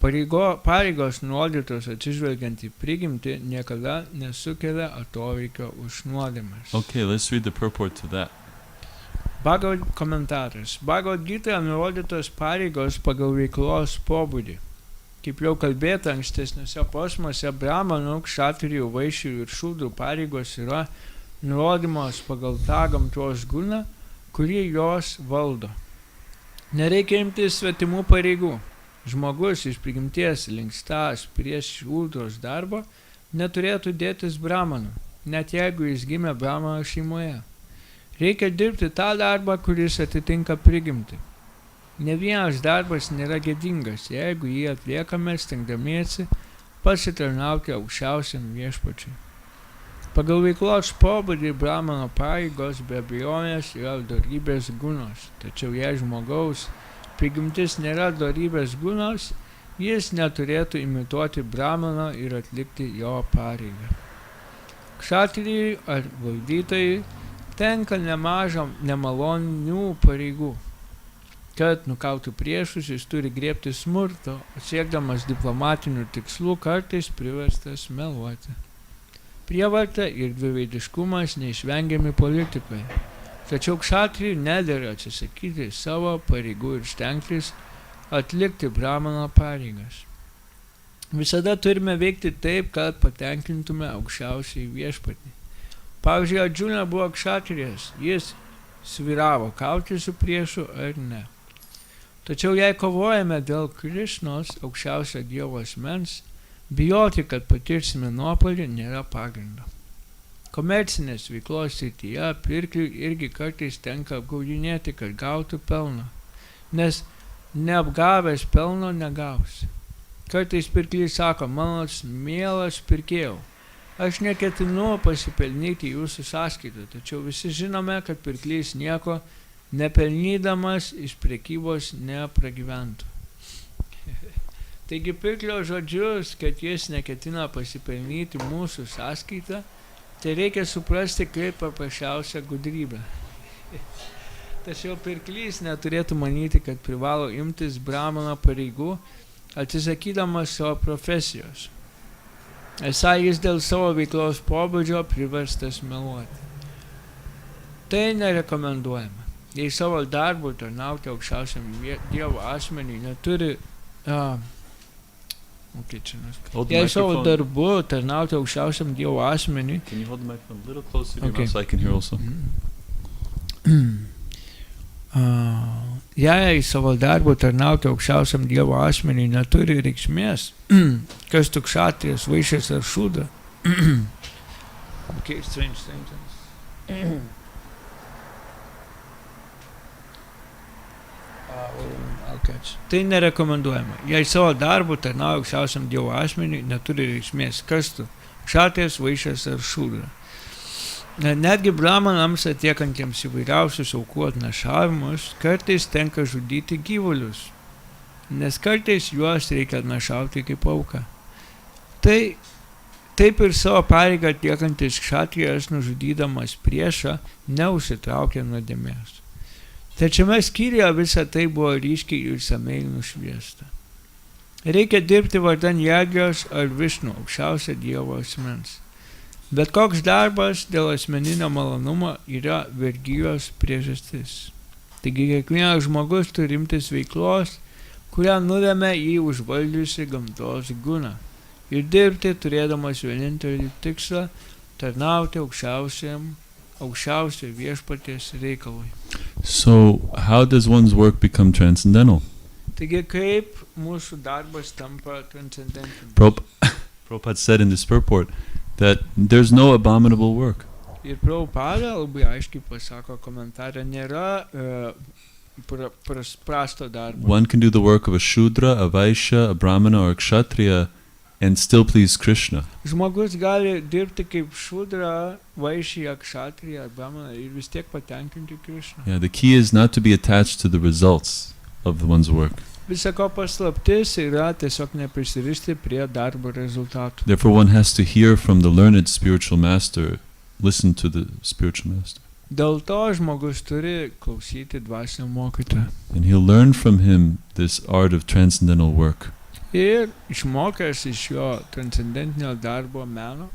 Pareigos nurodytos atsižvelgiant į prigimtį niekada nesukelia atoveikio už nuodėmes. Okay, let's read the purport to that. Bhagavad komentaras. Bhagavad Gita nurodytos pareigos pagal veiklos pobūdį. Kaip jau kalbėta ankstesniuose posmuose, brahmanų, kšatrijų, vaišių ir šūdrų pareigos yra nurodymos pagal tą gamtos guną, kurį jos valdo. Nereikia imtis svetimų pareigų. Žmogus iš prigimties linkstąs prieš šūdros darbo neturėtų dėtis brahmanų, net jeigu jis gimė brahmano šeimoje. Reikia dirbti tą darbą, kuris atitinka prigimtį. Ne vienas darbas nėra gėdingas, jeigu jį atliekame stengdamiesi pasitarnauti aukščiausiam viešpačiui. Pagal veiklos pobūdį brahmano pareigos be abejonės yra dorybės gunos, tačiau jei žmogaus prigimtis nėra dorybės gunos, jis neturėtų imituoti brahmano ir atlikti jo pareigą. Kšatrijai ar valdytojai tenka nemažam nemalonių pareigų. Kad nukautų priešus, jis turi griebti smurto, siekdamas diplomatinių tikslų kartais priverstas meluoti. Prievarta ir dviveidiškumas neišvengiami politikoje. Tačiau kšatrijui nedera atsisakyti savo pareigų ir stengtis atlikti brahmano pareigas. Visada turime veikti taip, kad patenkintume aukščiausiai viešpatį. Pavyzdžiui, Adžuna buvo kšatrijas, jis sviravo kauti su priešu ar ne. Tačiau jei kovojame dėl Krišnos, aukščiausio Dievo asmens, bijoti, kad patirsime nuopuolį, nėra pagrindo. Komercinės veiklos srityje pirkliui irgi kartais tenka apgaudinėti, kad gautų pelną, nes neapgavęs pelno negausi. Kartais pirklys sako, mano mielas pirkėjau, aš neketinu pasipelnyti jūsų sąskaitą, tačiau visi žinome, kad pirklys nieko nepelnydamas iš prekybos nepragyventų. Taigi pirklio žodžius, kad jis neketina pasipelnyti mūsų sąskaitą, tai reikia suprasti kaip paprasčiausią gudrybę. Tačiau pirklys neturėtų manyti, kad privalo imtis brahmano pareigų, atsisakydamas savo profesijos. Esą jis dėl savo veiklos pobūdžio priverstas meluoti. Tai nerekomenduojama. Jei savo darbų tarnauti aukščiausiam Dievo asmeniui neturi Jei savo darbu tarnauti aukščiausiam Dievo asmeniui. Can you hold the microphone a little closer to your mouth so I can hear also? Jei savo darbu tarnauti aukščiausiam Dievo asmeniui neturi reikšmės, kas tu kšatrijas, vaišės ar šūda. Okay, strange sentence. Tai nerekomenduojama. Jei savo darbu tarnauja aukščiausiam Dievo asmeniui, neturi reikšmės, kas tu, kšatrijas, vaišės ar šūda. Netgi brahmanams atliekantiems įvairiausius aukų atnašavimus, kartais tenka žudyti gyvulius, nes kartais juos reikia atnašauti kaip auką. Taip ir savo pareigą atliekantis kšatrijas, nužudydamas priešą, neužsitraukia nuodėmės. Trečiame skyriuje visa tai buvo ryškiai ir išsamiai nušviesta. Reikia dirbti vardan Jagijos ar Višnu, aukščiausio Dievo asmens. Bet koks darbas dėl asmeninio malonumo yra vergijos priežastis. Taigi kiekvienas žmogus turi imtis veiklos, kurią nulemia jį užvaldžiusi gamtos guną. Ir dirbti turėdamas vienintelį tikslą tarnauti aukščiausio viešpaties reikalui. So, how does one's work become transcendental? Taigi kaip mūsų darbas tampa transcendentiniu? Prabhupada said in this purport that there's no abominable work. Ir Prabhupada labai aiškiai pasako komentarą, nėra prasto darbo. One can do the work of a Shudra, a Vaishya, a Brahmana or a Kshatriya and still please Krishna. Žmogus gali dirbti kaip Šudra, Vaishya, Kshatriya ar Brahmana ir vis tiek patenkinti Krishna. Yeah, the key is not to be attached to the results of one's work. Visako paslaptis yra tiesiog neprisirišti prie darbo rezultatų. Therefore one has to hear from the learned spiritual master, listen to the spiritual master. Dėl to žmogus turi klausyti dvasinio mokytojo. And he'll learn from him this art of transcendental work. Ir išmokęs iš jo transcendentinio darbo meno,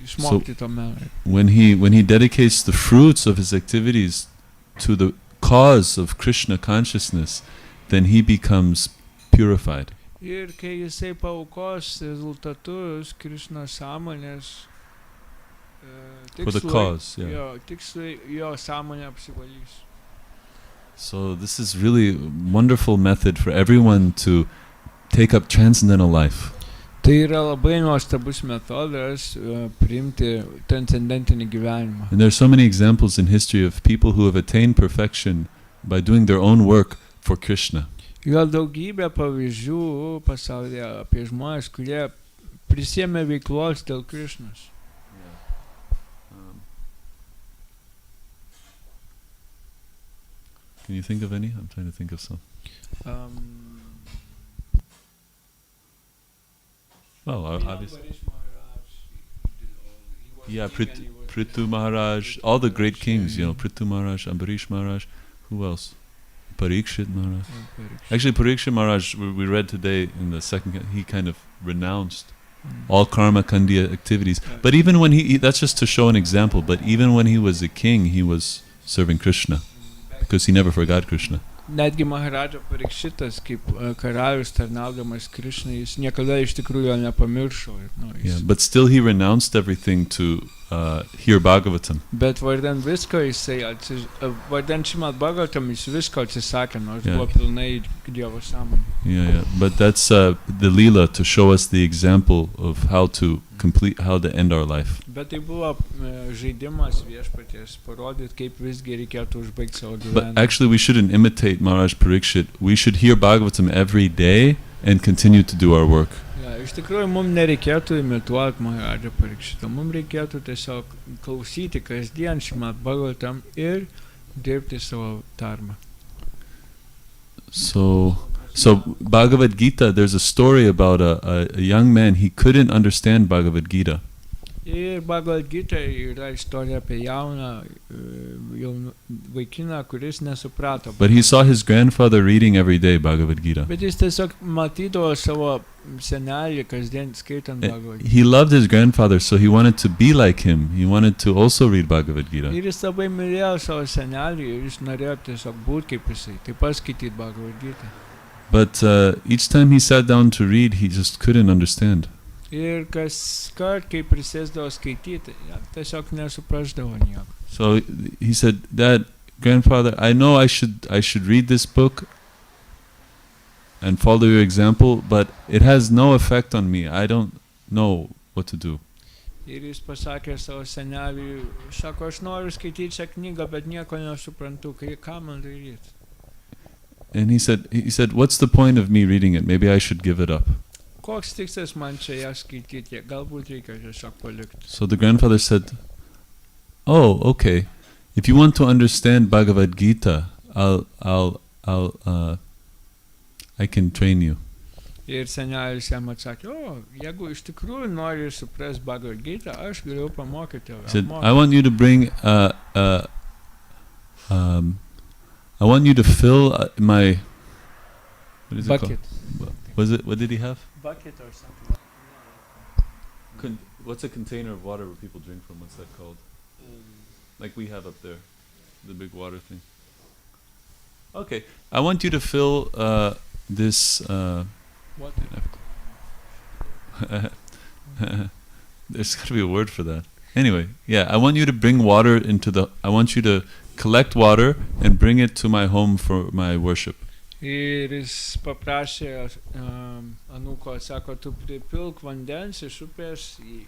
išmokti to meno. When he dedicates the fruits of his activities to the cause of Krishna consciousness, then he becomes purified. Ir kai jisai paaukos rezultatus Krishna sąmonės For the cause, yeah. jo tikslai, jo sąmonė apsivalys. So this is really wonderful method for everyone to take up transcendental life. Tai yra labai nuostabus metodas priimti transcendentinį gyvenimą. And there are so many examples in history of people who have attained perfection by doing their own work for Krishna. Yra daugybė pavyzdžių pasaulyje apie žmonės, kurie prisėmė veiklos dėl Krishnos. Can you think of any? I'm trying to think of some. Well, obviously. Yeah, Prithu Maharaj, all the great kings, you know, Prithu Maharaj, Ambarish Maharaj, who else? Parikshit Maharaj. Actually, Parikshit Maharaj, we read today in the second, he kind of renounced all karma kandiya activities. But even when that's just to show an example, but even when he was a king, he was serving Krishna, because he never forgot Krishna. Netgi Maharadža Parikshitas, kaip karalius tarnaudamas Krishnai, jis niekada iš tikrųjų jo nepamiršo. Yeah, but still he renounced everything to hear Bhagavatam. Bet vardan visko jisai, vardan Šrimad Bhagavatam jis visko atsisakė, nors buvo pilnai Dievo sąmonė. Yeah. But that's the Leela to show us the example of how to end our life. Bet tai buvo žaidimas viešpaties, parodyti, kaip visgi reikėtų užbaigti savo gyvenimą. But actually we shouldn't imitate Maharaj Parikshit. We should hear Bhagavatam every day and continue to do our work. Iš tikrųjų, mums nereikėtų imituoti Maharadžą Parikšitą. Mums reikėtų tiesiog klausyti kasdien Šrimad Bhagavatam ir dirbti savo darbą. So Bhagavad Gita, there's a story about a young man, he couldn't understand Bhagavad Gita. Ir Bhagavad Gita yra istorija apie jauną vaikiną, kuris nesuprato. But he saw his grandfather reading every day Bhagavad Gita. Bet jis tiesiog matydavo savo senelį kasdien skaitant Bhagavad Gita. He loved his grandfather, so he wanted to be like him. He wanted to also read Bhagavad Gita. Ir jis labai mylėjo savo senelį ir jis norėjo tiesiog būti kaip jisai, taip pat skaityti Bhagavad Gita. But each time he sat down to read, he just couldn't understand. Ir kas kart, kai prisėsdavo skaityti, tiesiog nesuprasdavo nieko. So he said, "Dad, grandfather, I know I should read this book and follow your example, but it has no effect on me. I don't know what to do." Ir jis pasakė savo seneliui, sako, aš noriu skaityti šią knygą, bet nieko nesuprantu, ką man daryti. And he said, "What's the point of me reading it? Maybe I should give it up." Koks tikslas man čia ją skaityti, galbūt reikia tiesiog palikti. So the grandfather said, "Oh, okay. If you want to understand Bhagavad Gita, I can train you." Ir senelis jam atsakė, jeigu iš tikrųjų nori suprasti Bhagavad Gita, aš galiu pamokyti tave. He said, "I want you to bring I want you to fill my bucket. What did he have? Bucket or something. What's a container of water where people drink from? What's that called? Like we have up there, the big water thing. Okay, I want you to fill this. What? There's got to be a word for that. Anyway, yeah, I want you to bring water I want you to collect water and bring it to my home for my worship. Ir jis paprašė anūko, sako, tu pripilk vandens iš upės ir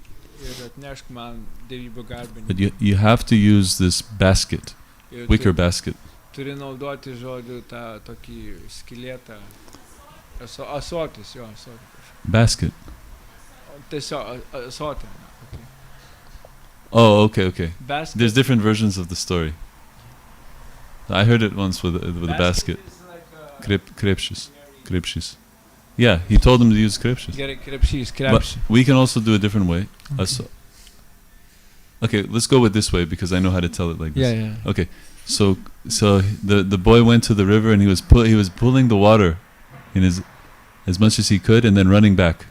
atnešk man dievybę garbinimą. But you have to use this basket, wicker basket. Turi naudoti žodžiu tą tokį skylėtą asotis, jo, asotis. Basket. Tiesiog asotį. Okay. Oh, okay. Basket. There's different versions of the story. I heard it once with a basket. Krepšys. Yeah, he told him to use krepšys. But we can also do a different way. Okay, let's go with this way because I know how to tell it like this. Yeah. Okay, so the boy went to the river and he was pulling the water in as much as he could and then running back.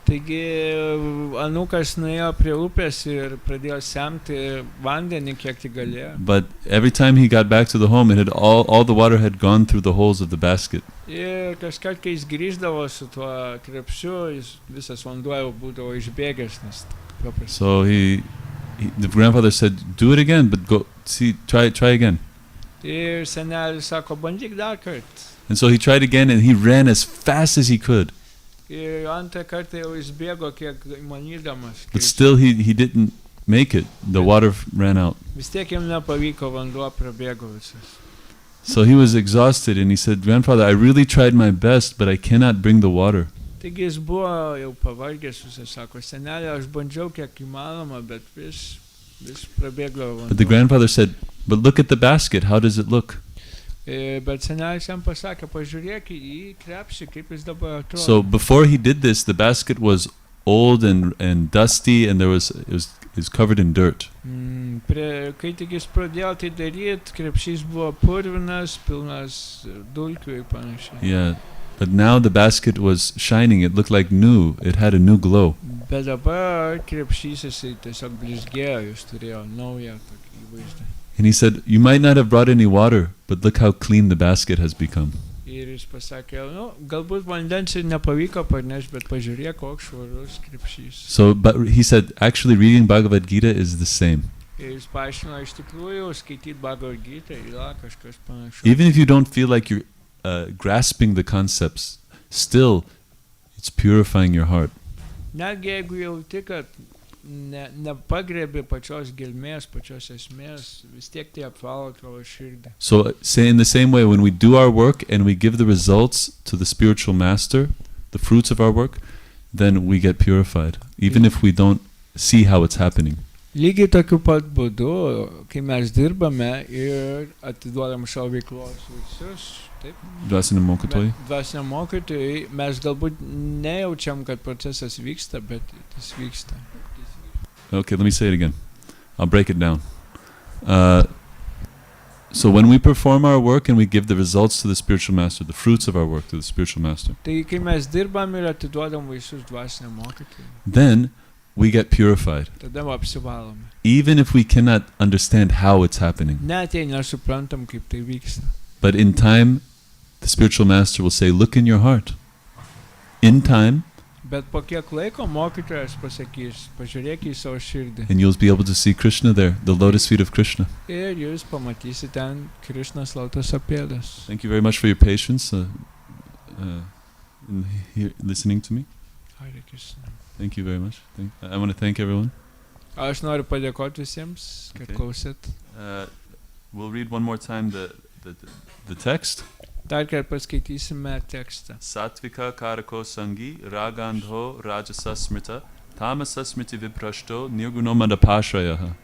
Taigi anūkas nuėjo prie upės ir pradėjo semti vandenį, kiek tik galėjo. But every time he got back to the home, it had all the water had gone through the holes of the basket. Ir kažkart, kai jis grįždavo su tuo krepšiu, visas vanduo jau būdavo išbėgęs, nes paprastai. So the grandfather said, "Do it again, but try again." Ir senelis sako, bandyk dar kartą. And so he tried again, and he ran as fast as he could. Ir antrą kartą jau jis bėgo, kiek manydamas. But still he didn't make it. The water ran out. Vis tiek jam nepavyko, vanduo prabėgo visas. So he was exhausted, and he said, "Grandfather, I really tried my best, but I cannot bring the water." Taigi jis buvo jau pavargęs, visas sako, senelė, aš bandžiau kiek įmanoma, bet vis prabėgo vanduo. But the grandfather said, "But look at the basket. How does it look?" Bet senelis jam pasakė, pažiūrėk į krepšį, kaip jis dabar atrodo. So before he did this, the basket was old and dusty, and it was covered in dirt. Kai tik jis pradėjo tai daryti, krepšys buvo purvinas, pilnas dulkių ir panašiai. Yeah, but now the basket was shining. It looked like new. It had a new glow. Bet dabar krepšys jisai tiesiog blizgėjo, jis turėjo naują tokį įvaizdį. And he said, "You might not have brought any water, but look how clean the basket has become." Ir jis pasakė, galbūt vandens ir nepavyko parnešti, bet pažiūrėk, koks švarus krepšys. So, but he said, actually reading Bhagavad Gita is the same. Ir jis paaiškino, iš tikrųjų, skaityti Bhagavad Gita yra kažkas panašaus. Even if you don't feel like you're grasping the concepts, still it's purifying your heart. Netgi jeigu jauti, kad nepagrebi pačios gelmės, pačios esmės, vis tiek tai apvalo tavo širdį. So say in the same way, when we do our work and we give the results to the spiritual master, the fruits of our work, then we get purified, even if we don't see how it's happening. Lygiai tokiu pat būdu, kai mes dirbame ir atiduodam savo veiklos visus, taip? Dvasiniam mokytojui. Dvasiniam mokytojui, mes galbūt nejaučiam, kad procesas vyksta, bet jis vyksta. Okay, let me say it again. I'll break it down. So when we perform our work and we give the results to the spiritual master, the fruits of our work to the spiritual master, Tai kai mes dirbam ir atiduodam vaisius dvasiniam mokytojui, then we get purified. tada apsivalome. Even if we cannot understand how it's happening. Net jei nesuprantam, kaip tai vyksta. But in time, the spiritual master will say, look in your heart. In time, Bet po kiek laiko mokytojas pasakys, pažiūrėk į savo širdį. and you'll be able to see Krishna there, the lotus feet of Krishna. Ir jūs pamatysite ten Krišnos lotoso pėdas. Thank you very much for your patience in listening to me. Hare Krishna. Thank you very much. I want to thank everyone. Aš noriu padėkoti visiems, kad Okay. klausėt. We'll read one more time the text. Dar kartą paskaitysime tekstą. Satvika karako sangi ragandho rajasa smrita tamasa smriti viprashto nirguno madapashrayah.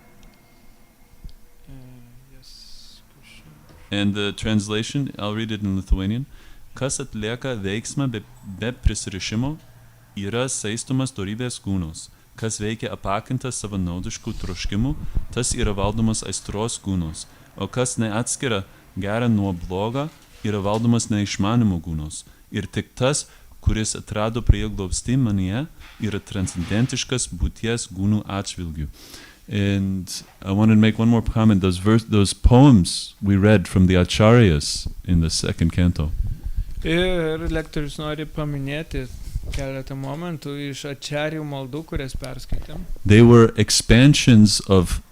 Yes, Krishna. And the translation, I'll read it in Lithuanian. Kas atlieka veiksmą be prisirišimo yra saistomas dorybės kūnos. Kas veikia apakintas savanaudiškų troškimų, tas yra valdomas aistros kūnos. O kas neatskiria gerą nuo bloga, yra valdomas neišmanimų kūnos. Ir tik tas, kuris atrado prieglobstį manyje, yra transcendentiškas būties kūnų atžvilgių. And I wanted to make one more comment. Those poems we read from the Acharyas in the second canto. Ir lektorius nori paminėti keletą momentų iš ačarijų maldų, kurias perskaitėm. They were expansions of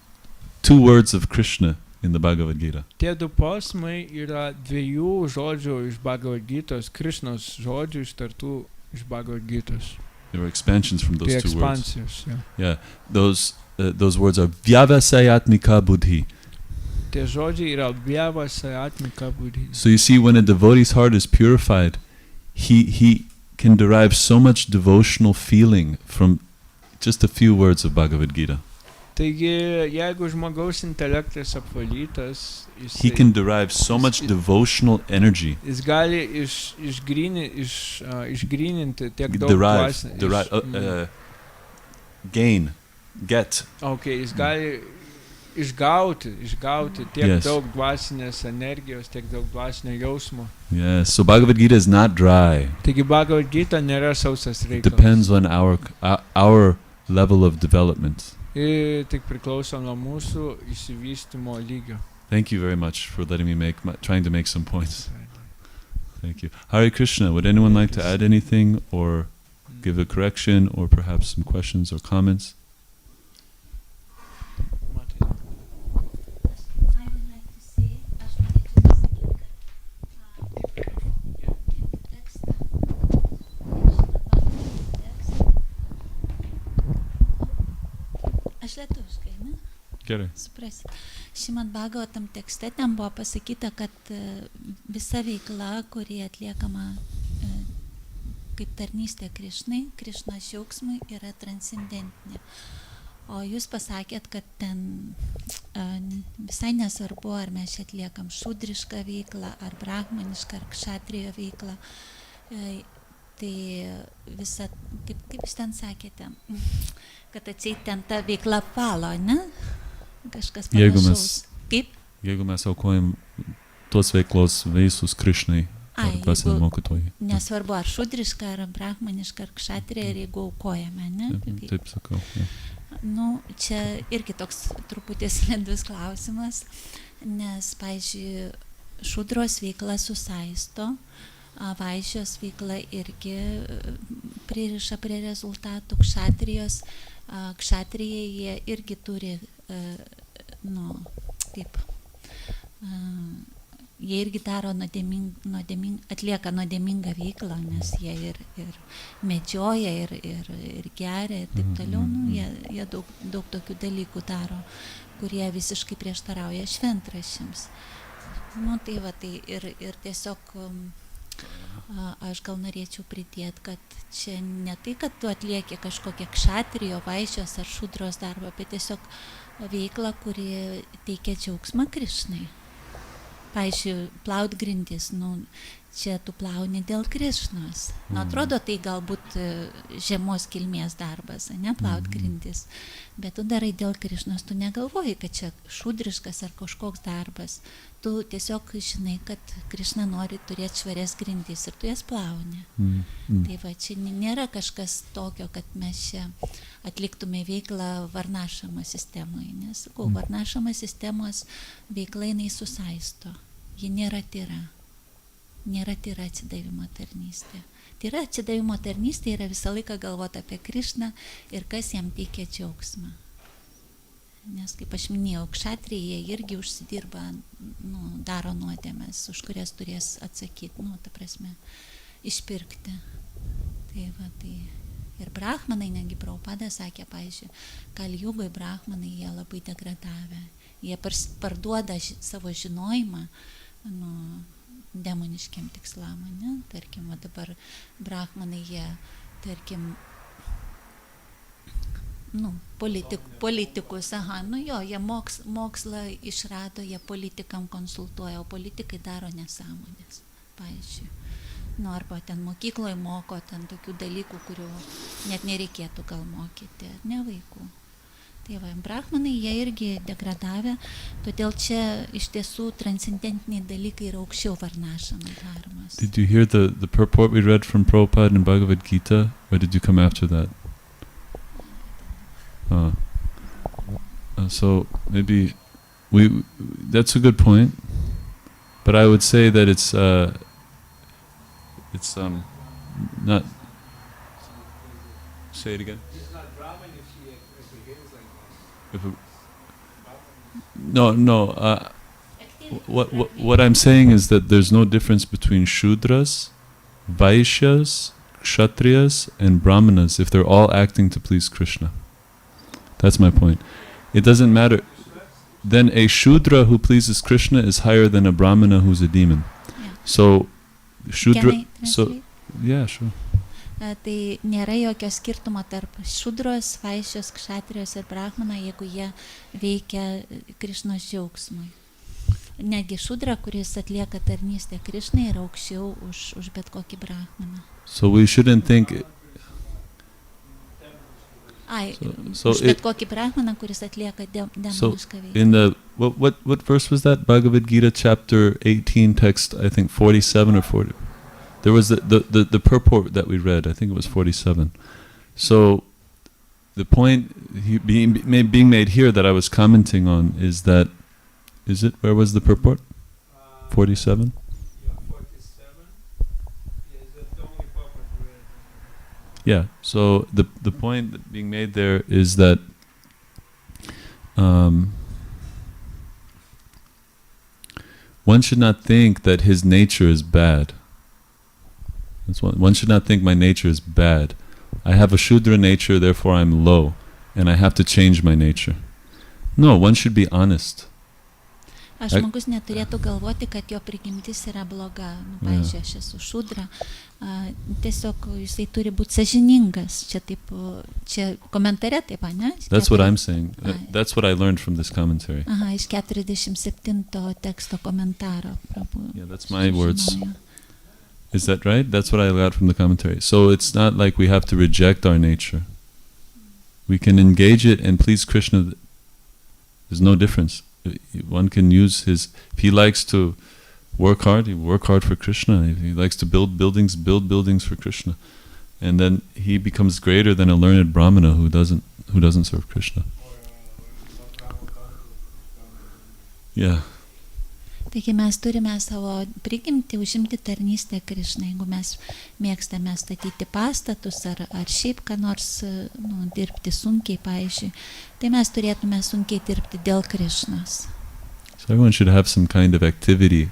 2 words of Krishna in the Bhagavad Gita. Tie du posmai yra 2 žodžių iš Bhagavad Gitos, Krišnos žodžių ištartų iš Bhagavad Gitos. There were expansions from those Tai 2 words. ekspansijos, ja. Yeah, those words are vyavasayatmika buddhi. Tie žodžiai yra vyavasayatmika buddhi. So you see, when a devotee's heart is purified, he can derive so much devotional feeling from just a few words of Bhagavad Gita. Taigi, jeigu žmogaus intelektas apvalytas, He can derive so much devotional energy. jis gali išgryninti tiek daug Gain, get. Okay, jis gali išgauti tiek Yes. daug dvasinės energijos, tiek daug dvasinio jausmo. Yes. So Bhagavad Gita is not dry. Taigi Bhagavad Gita nėra sausas It reikalas. depends on our level of development. Ir tik priklauso nuo mūsų išsivystymo lygio. Thank you very much for letting me trying to make some points. Thank you. Hare Krishna, would anyone like to add anything or give a correction or perhaps some questions or comments? I would like to say, aš norėčiau pasakyti, kad aš lietuviškai, ne? Gerai. Suprasit. Šimad Bhagavatam tekste ten buvo pasakyta, kad visa veikla, kuri atliekama kaip tarnystė Krišnai, Krišnos džiaugsmui, yra transcendentinė. O jūs pasakėt, kad ten visai nesvarbu, ar mes čia atliekam šudrišką veiklą, ar brahmanišką, ar kšatrijo veiklą. Tai visa, kaip jūs ten sakėte, kad atseit ten ta veikla palo, ne? Kažkas panašaus. Kaip? Jeigu mes aukojam tos veiklos vaisius Krišnai, ar dvasiniam mokytojui. Nesvarbu, ar šudriška, ar brahmaniška, ar kšatrija, ir jeigu aukojame, ne? Taip sakau. Ja. Nu, čia irgi toks truputį slidus klausimas, nes, pavyzdžiui, šudros veikla susaisto, vaišios veikla irgi pririša prie rezultatų, kšatrijai jie irgi turi, jie irgi daro atlieka nuodėmingą veiklą, nes jie ir medžioja, ir geria, ir taip toliau, jie daug tokių dalykų daro, kurie visiškai prieštarauja šventraščiams. Tai va, tai ir tiesiog aš gal norėčiau pridėti, kad čia ne tai, kad tu atlieki kažkokią kšatrijo, vaišios ar šudros darbą, bet tiesiog veiklą, kuri teikia džiaugsmą Krišnai. Pavyzdžiui, plaut grindis, čia tu plauni dėl Krišnos. Atrodo, tai galbūt žemos kilmės darbas, ne, plaut grindis, bet tu darai dėl Krišnos, tu negalvoji, kad čia šudriškas ar kažkoks darbas. Tu tiesiog žinai, kad Krišna nori turėti švarias grindis ir tu jas plauni. Tai va, čia nėra kažkas tokio, kad mes čia atliktume veiklą varnašamo sistemoje, nes varnašamo sistemos veikla jinai susaisto, ji nėra tyra. Nėra tyra atsidavimo tarnystė. Tyra atsidavimo tarnystė yra visą laiką galvoti apie Krišną ir kas jam teikia džiaugsmą. Nes, kaip aš minėjau, kšatrija irgi užsidirba, daro nuodėmes, už kurias turės atsakyti, ta prasme, išpirkti. Tai va, tai ir brahmanai, negi Prabhupada sakė, pavyzdžiui, Kaljugoj brahmanai jie labai degradavę. Jie parduoda savo žinojimą, demoniškiam tikslam, ne? Tarkim, dabar brahmanai jie, tarkim, politikus, jie mokslą išrado, jie politikam konsultuoja, o politikai daro nesąmonės, pavyzdžiui. Arba ten mokykloje moko ten tokių dalykų, kurių net nereikėtų gal mokyti, ne vaikų. Tai va, brahmanai jie irgi degradavę, todėl čia iš tiesų transcendentiniai dalykai yra aukščiau varnašamo dharmas. Did you hear the purport we read from Prabhupada in Bhagavad Gita, or did you come after that? So maybe that's a good point, but I would say that it's not. Say it again. It's not Brahman if she behaves like that. No. What I'm saying is that there's no difference between Shudras, Vaishyas, Kshatriyas, and Brahmanas if they're all acting to please Krishna. That's my point. It doesn't matter. Then a Shudra who pleases Krishna is higher than a Brahmana who's a demon. Yeah. So, Shudra. Can I translate? Yeah, sure. Tai nėra jokio skirtumo tarp šudros, vaišios, kšatrijos ir brahmana, jeigu jie veikia Krišnos džiaugsmui. Netgi šudra, kuris atlieka tarnystę Krišnai, yra aukščiau už bet kokį brahmaną. So we shouldn't think. So už bet kokį brahmaną, kuris atlieka demonišką veiklą. in the what verse was that? Bhagavad Gita chapter 18 text, I think 47 or 40. There was the purport that we read, I think it was 47. So the point being made here that I was commenting on is that, where was the purport? 47? Yeah, 47. Yeah, that's the only purport we read. Yeah, so the point being made there is that one should not think that his nature is bad. That's one should not think my nature is bad. I have a Shudra nature, therefore I'm low, and I have to change my nature. No, one should be honest. Žmogus neturėtų galvoti, kad jo prigimtis yra bloga. Pavyzdžiui, aš esu šudra. Tiesiog jisai turi būti sąžiningas. Čia komentare taip, ne? That's what I'm saying. That's what I learned from this commentary. Aha, iš 47 teksto komentaro. Prabhu. Yeah, that's my words. Is that right? That's what I got from the commentary. So it's not like we have to reject our nature. We can engage it and please Krishna. There's no difference. One can use if he likes to work hard, he work hard for Krishna. If he likes to build buildings for Krishna. And then he becomes greater than a learned brahmana who doesn't serve Krishna. Yeah. Taigi mes turime savo prigimtį užimti tarnystę Krišnai. Jeigu mes mėgstame statyti pastatus ar šiaip ką nors dirbti sunkiai, pavyzdžiui, tai mes turėtume sunkiai dirbti dėl Krišnos. So everyone should have some kind of activity.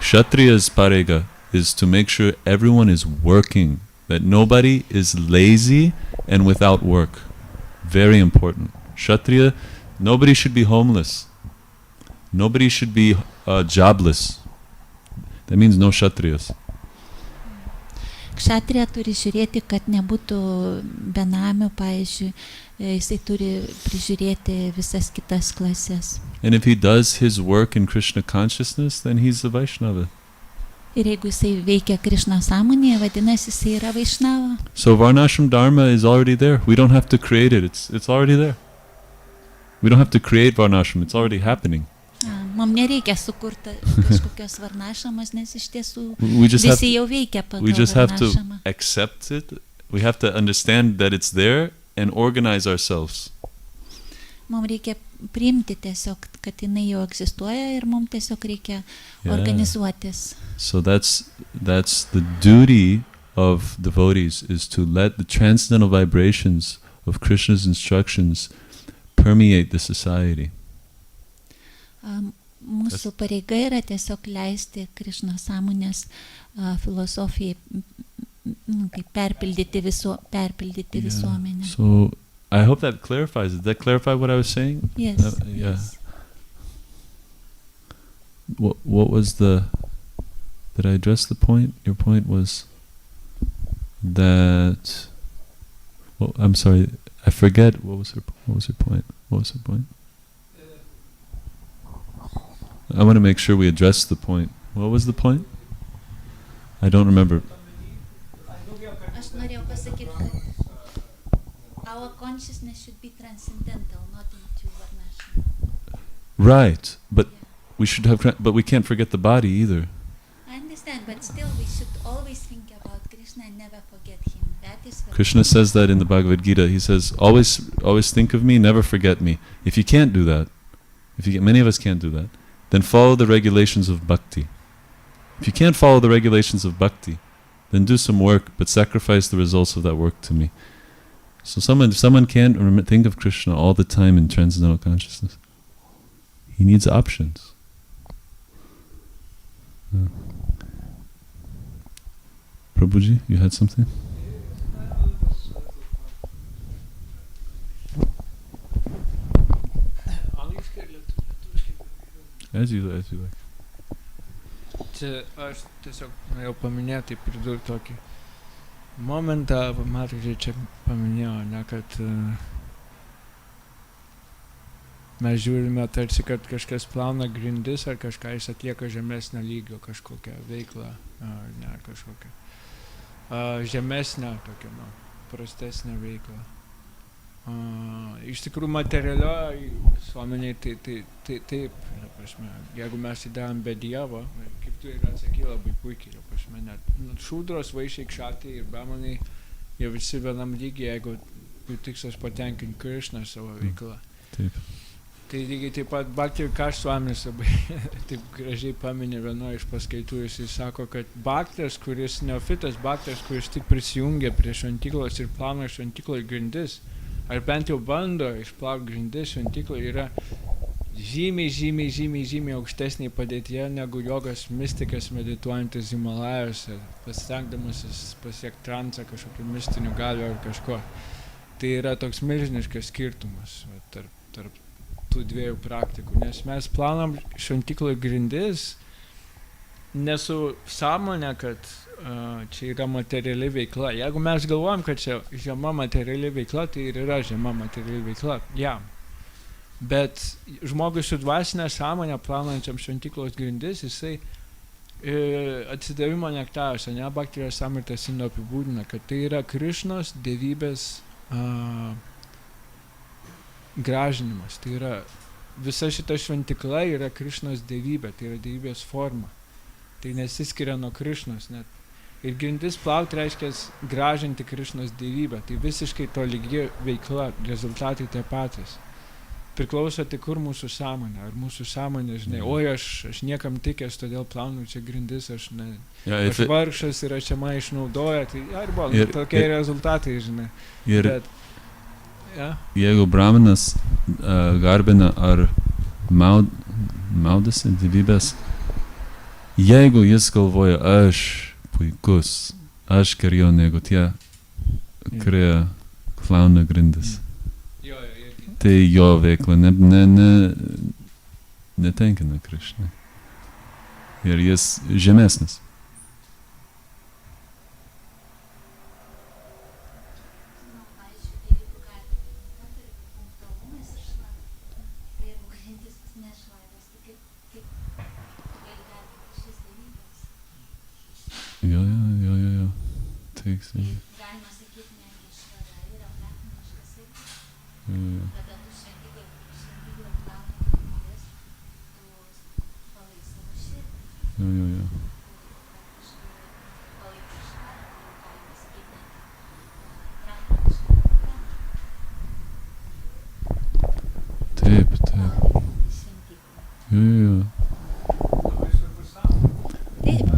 Kshatriya's parega is to make sure everyone is working, that nobody is lazy and without work. Very important. Kshatriya, nobody should be homeless. Nobody should be jobless. That means no Kshatriyas. Kshatriya turi žiūrėti, kad nebūtų benamių, pavyzdžiui, jisai turi prižiūrėti visas kitas klases. And if he does his work in Krishna consciousness, then he's a Vaishnava. Ir jeigu jisai veikia Krishna sąmonėje, vadinasi, jisai yra Vaishnava. So Varnashram Dharma is already there. We don't have to create it. It's already there. We don't have to create Varnashram. It's already happening. Mums nereikia sukurti kažkokios varnašamos, nes iš tiesų visi jau veikia pagal varnašamą. We just have to accept it. We have to understand that it's there and organize ourselves. Mums reikia priimti tiesiog, kad jinai jau egzistuoja ir mums tiesiog reikia organizuotis. So that's the duty of devotees, is to let the transcendental vibrations of Krishna's instructions permeate the society. Mūsų pareiga yra tiesiog leisti Krishna sąmonės filosofijai perpildyti visuomenę. So I hope that clarifies. Did that clarify what I was saying? Yes. Yeah. Yes. What was did I address the point? Your point was that, well, I'm sorry, I forget. What was her point? I want to make sure we address the point. What was the point? I don't remember. Aš norėjau pasakyti, kad our consciousness should be transcendental, not into varnashram. Right, but but we can't forget the body either. I understand, but still we should always think about Krishna and never forget him. That is Krishna says that in the Bhagavad Gita. He says, always think of me, never forget me. If you can't do that, many of us can't do that, then follow the regulations of bhakti. If you can't follow the regulations of bhakti, then do some work, but sacrifice the results of that work to me. So if someone can't think of Krishna all the time in transcendental consciousness, he needs options. Yeah. Prabhuji, you had something? As you like. Čia aš tiesiog norėjau paminėti, pridurti tokį momentą, matai, čia paminėjau, ne, kad mes žiūrime tarsi, kad kažkas plauna grindis ar kažką jis atlieka žemesnio lygio kažkokią veiklą, ne kažkokią žemesnę tokią, prastesnę veiklą. Iš tikrųjų materialioje visuomenėje taip, prasme, jeigu mes įdėjom be Dievo, kaip tu ir atsakei labai puikiai, prasme, net šūdros, vaišiai, kšatai ir brahmanai, jie visi vienam lygiai, jeigu jų tikslas patenkinti Krišną savo veiklą. Taip. Tai lygiai taip pat Bhakti Vikas Svamis labai taip gražiai paminė vienoje iš paskaitų, jis sako, kad bhaktas, neofitas bhaktas, kuris tik prisijungia prie šventyklos ir plauna šventykloje grindis, ar bent jau bando išplauti grindis šventykloje, yra žymiai aukštesnėj padėtyje negu jogas mistikas medituojantis Himalajose, pasistengdamasis pasiekti transą kažkokiu mistiniu galiu ar kažko. Tai yra toks milžiniškas skirtumas tarp tų dviejų praktikų, nes mes plaunam šventykloje grindis nesu sąmonė, kad čia yra materiali veikla. Jeigu mes galvojam, kad čia žema materiali veikla, tai ir yra žema materiali veikla jam. Bet žmogus su dvasinė sąmonė plaunančiam šventyklos grindis, jisai atsidavimo nektaras, ne, Bhakti Rasamrita Sindhu apibūdina, kad tai yra Krišnos dievybės gražinimas. Tai yra visa šita šventykla yra Krišnos dievybė, tai yra dievybės forma. Tai nesiskiria nuo Krišnos net. Ir grindis plauti reiškia gražinti Krišnos dievybę. Tai visiškai to lygi veikla, rezultatai tie patys. Priklauso tik kur mūsų sąmonė. Ar mūsų sąmonė, žinai, oi aš niekam tikęs, todėl plaunu čia grindis, aš vargšas ir aš čia man išnaudoja. Tai arba tokie rezultatai, žinai. Bet, jeigu brahmanas garbina ar maudasi dievybės, jeigu jis galvoja, aš puikus, aš geriau negu tie, kurie plauna grindis. Tai jo veikla netenkina Krišną. Ir jis žemesnis. Jo. Teiksime. Galima sakyti, netgi švara yra praktiškas veiklas. Kada tu šventykloje plauni grindis, tu palai savo širdį. Jo. Praktiškai palaikai švarą, tai galima sakyti, netgi praktiškai. Taip. Šventykloje. Jo. Taip.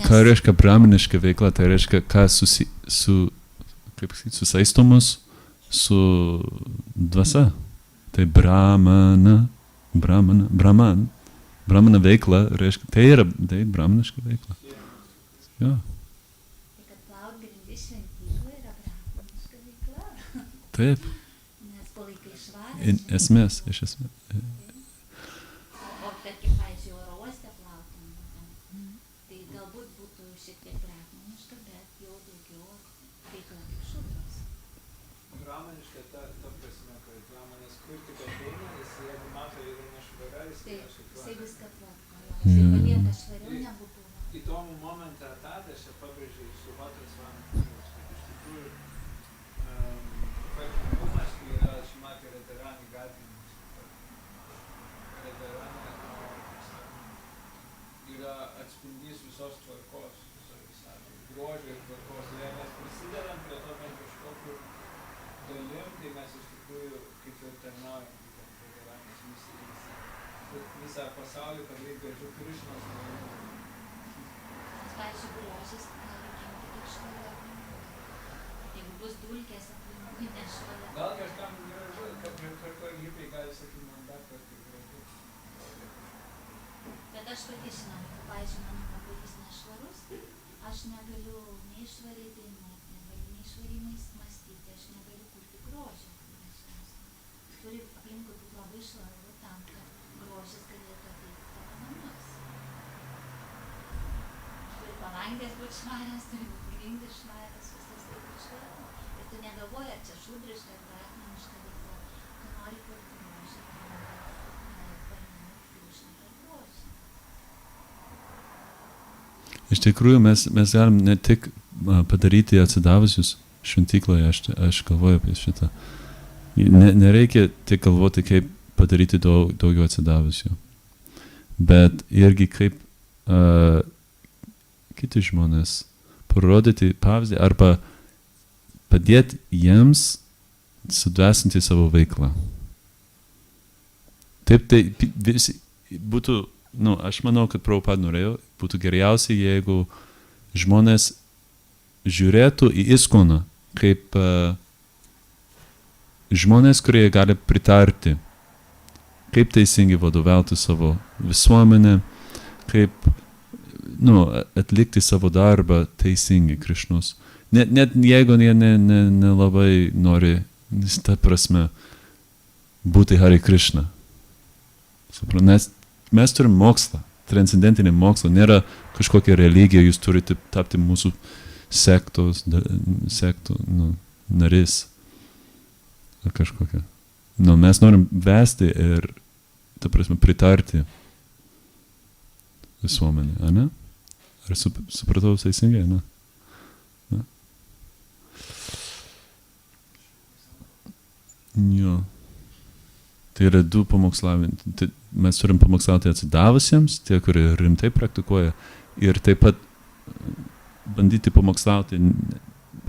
Ką reiškia brahmaniška veikla? Tai reiškia, ką susaistomus su dvasia. Tai brahmana veikla reiškia, tai yra brahmaniška veikla. Jo. Tai kad plaut grindis šventykloje yra brahmaniška veikla. Taip. Nes palaikai švarą. Iš esmės. O tarkim, pavyzdžiui, oro uoste plautum, tai galbūt būtų šiek tiek brahmaniška, bet jau daugiau veikla kaip šūdros. brahmaniška ta prasme, kad brahmanas kur tik ateina, jeigu mato yra nešvara, jisai viską tvarko, jisai palieka švariau negu buvo. Įdomų momentą atatą aš pabrėžiau su Vatras Vanas, kad iš tikrųjų tvarkingumas, kai yra šmatė redarami gatvinis. Redarami, yra atspindys visos tvarkos, grožio ir tvarkos. Jei mes prisidedam prie to bent kažkokiu dalim, tai mes iš tikrųjų kaip ir tarnaujam, būtent redaramės misijas. Visą pasaulį padaryti gražiu Krišnos malonu. Pavyzdžiui, grožis gali gimti tik švaria. Jeigu bus dulkės aplinkui nešvaria. Gal kažkam gražu, kad tvarkoj hipiai gali sakyti, man dar kartą gražu. Bet aš pati žinau, kad, pavyzdžiui, mano kambarys nešvarus, aš negaliu nei švariai dainuoti, negaliu nei švariai mąstyti, aš negaliu kurti grožio. Turi aplinkui būti labai švaru tam, kad grožis galėtų ateiti tavo namus. Turi palangės būti švarios, turi būti grindys švarios, viskas turi būti švaru. Ir tu negalvoji, ar čia šūdriška, ar brahmaniška veikla. Tu nori kurti grožį, tu nori paimti Krišną per grožį. Iš tikrųjų, mes galim ne tik padaryti atsidavusius šventykloje, aš galvoju apie šitą, Nereikia tik galvoti, kaip padaryti daugiau atsidavusių, bet irgi kaip kiti žmonės parodyti pavyzdį arba padėti jiems sudvasinti savo veiklą. Taip, tai visi būtų, aš manau, kad Prabhupada norėjo, būtų geriausiai, jeigu žmonės žiūrėtų į ISKCON kaip žmonės, kurie gali pritarti, kaip teisingai vadovauti savo visuomenę, kaip atlikti savo darbą teisingai Krišnos. Net jeigu jie nelabai nori, ta prasme, būti Hare Krishna. Nes mes turim mokslą, transcendentinį mokslą, nėra kažkokia religija, jūs turite tapti mūsų sektų narys ar kažkokia. Mes norim vesti ir, ta prasme, pritarti visuomenį, ane? Ar supratau teisingai, ne? Jo. Tai yra du pamokslavimai. Mes turim pamokslauti atsidavusiems, tie, kurie rimtai praktikuoja, ir taip pat bandyti pamokslauti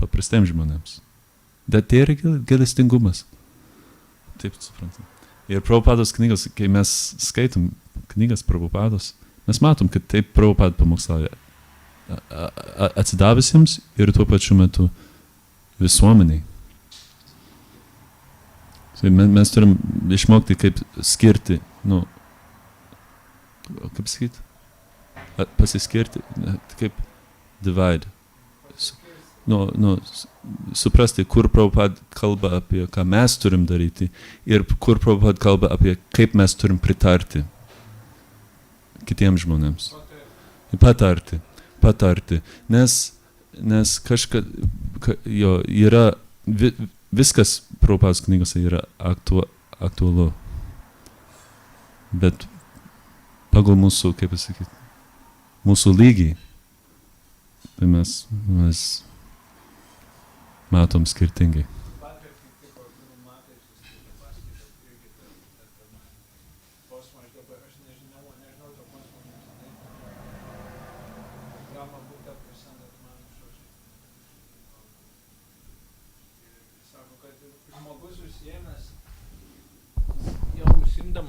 paprastiems žmonėms. Bet tai yra gailestingumas. Taip suprantam. Ir Prabhupados knygos, kai mes skaitom knygas Prabhupados, mes matom, kad taip Prabhupada pamokslauja atsidavusiems ir tuo pačiu metu visuomeniai. Tai mes turim išmokti, kaip skirti, kaip sakyti, pasiskirti, kaip divide. Suprasti, kur Prabhupada kalba apie, ką mes turim daryti ir kur Prabhupada kalba apie, kaip mes turim pritarti kitiems žmonėms. Patarti. Nes yra viskas Prabhupados knygose yra aktualu. Bet pagal mūsų, kaip pasakyti, mūsų lygį, tai mes matom skirtingai.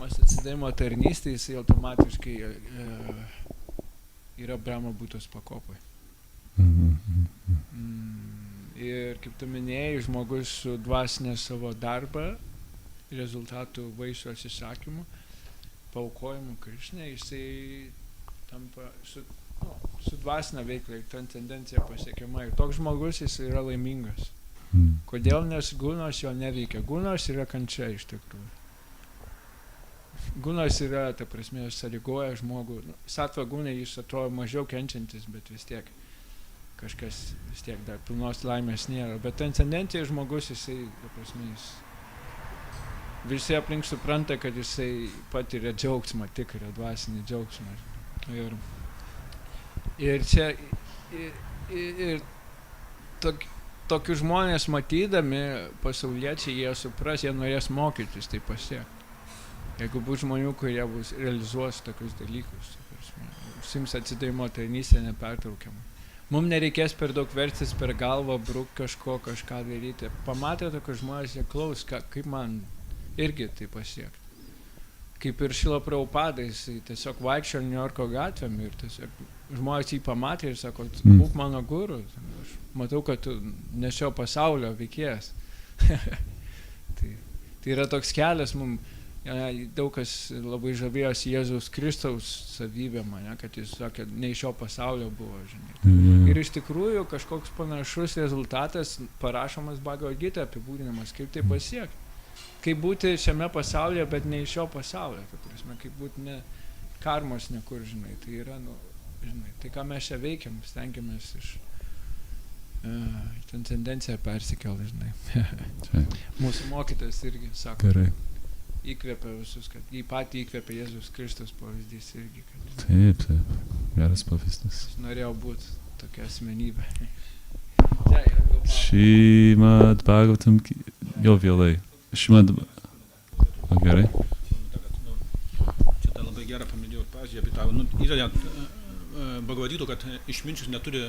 Atsidavimo tarnystė, jis automatiškai yra Brahma būtos pakopai. Ir kaip tu minėjai, žmogus su dvasinė savo darbą, rezultatų vaisių atsisakymu, paaukojimu Krišnai, jisai tampa su dvasinė veikla ir transcendencija pasiekiama. Ir toks žmogus jis yra laimingas. Kodėl? Nes gunos jo neveikia. Gunos yra kančia iš tikrųjų. Gunos yra, ta prasme, sąlygoja žmogų. Satva gūnai jis atrodo mažiau kenčiantis, bet vis tiek kažkas vis tiek dar pilnos laimės nėra. Bet transcendencija žmogus, jisai, ta prasme, visi aplink supranta, kad jisai patiria džiaugsmą, tikrą dvasinį džiaugsmą. Ir čia tokius žmonės matydami, pasauliečiai, jie supras, jie norės mokytis, tai pasiekti. Jeigu bus žmonių, kurie realizuos tokius dalykus, užsiims atsidavimo tarnystę nepertraukiamai. Mums nereikės per daug verstis per galvą, kažką daryti. Pamatę tokius žmonės, jie klaus, kaip man irgi tai pasiekti. Kaip ir Šrila Prabhupada, jis tiesiog vaikščiojo New Yorko gatvėm ir tiesiog žmonės jį pamatė ir sako, būk mano guru. Aš matau, kad tu nešio pasaulio veikėjas. Tai yra toks kelias mums. Daug kas labai žavėjosi Jėzaus Kristaus savybė mane, kad jis sakė, ne iš šio pasaulio buvo, žinai. Ir iš tikrųjų kažkoks panašus rezultatas parašomas Bhagavad Gita apibūdinamas, kaip tai pasiekti. Kaip būti šiame pasaulyje, bet ne iš šio pasaulio, ta prasme, kaip būti ne karmos nekur, žinai. Tai yra, žinai, tai ką mes čia veikiam, stengiamės iš transcendenciją persikelt, žinai. Mūsų mokytas irgi sako. Gerai. Įkvėpia visus, kad jį patį įkvėpia Jėzus Kristus pavyzdys irgi. Kad, taip, geras pavyzdys. Jis norėjo būti tokia asmenybė. Šrimad Bhagavatam, jau vėlai. Šimad... O, gerai. Čia tą labai gerą paminėjau pavyzdį apie tą, yra net Bhagavad-gita, kad išminčius neturi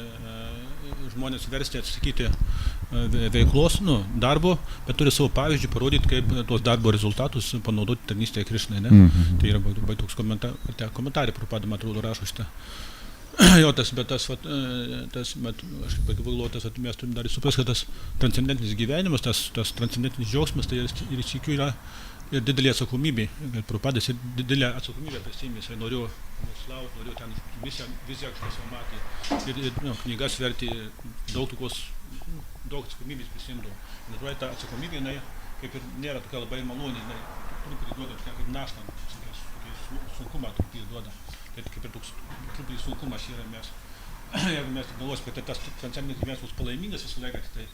žmonės versti atsisakyti veiklos, darbo, bet turi savo pavyzdžių parodyti, kaip tuos darbo rezultatus panaudoti tarnystėje Krišnai, ne? Tai yra labai toks komentarė, Prabhupada, man atrodo, rašo šitą. Jo, aš pagalvoju, mes turim dar suprasti, kad tas transcendentinis gyvenimas, tas transcendentinis džiaugsmas, tai ir iš tikrųjų yra ir didelė atsakomybė. Prabhupadas ir didelę atsakomybę pasiėmė, jisai norėjo ten viziją kažkas matė ir knygas vertė, daug atsakomybės prisimdavo. Ir ta atsakomybė, jinai kaip ir nėra tokia labai maloni, jinai truputį duoda kaip naštą, sunkumą truputį duoda. Kaip ir toks truputį sunkumas yra jeigu mes galvosime, kad tas transcendentinis gyvenimas bus palaimingas visą laiką, tai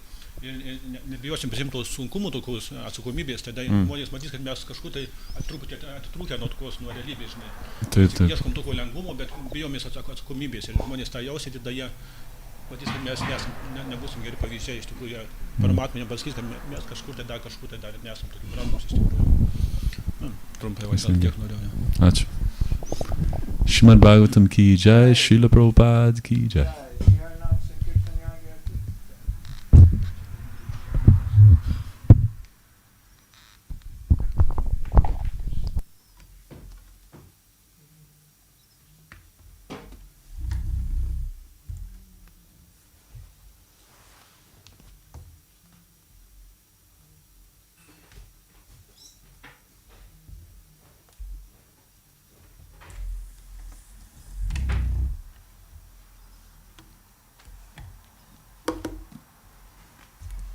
nebijosim prisimti tos sunkumų, tokios atsakomybės, tada žmonės matys, kad mes kažkur tai truputį atitrūkę nuo realybės, žinai. Ieškom tokio lengvumo, bet bijomės atsakomybės ir žmonės tą jausia, tada jie matys, kad mes nebūsim geri pavyzdžiai, iš tikrųjų, Paramatma pasakys, kad mes kažkur tai dar nesam tokie brandūs, iš tikrųjų. Trumpai vaisal tiek norėjau. Ačiū. Shrimad Bhagavatam ki jai, Srila Prabhupada ki jai.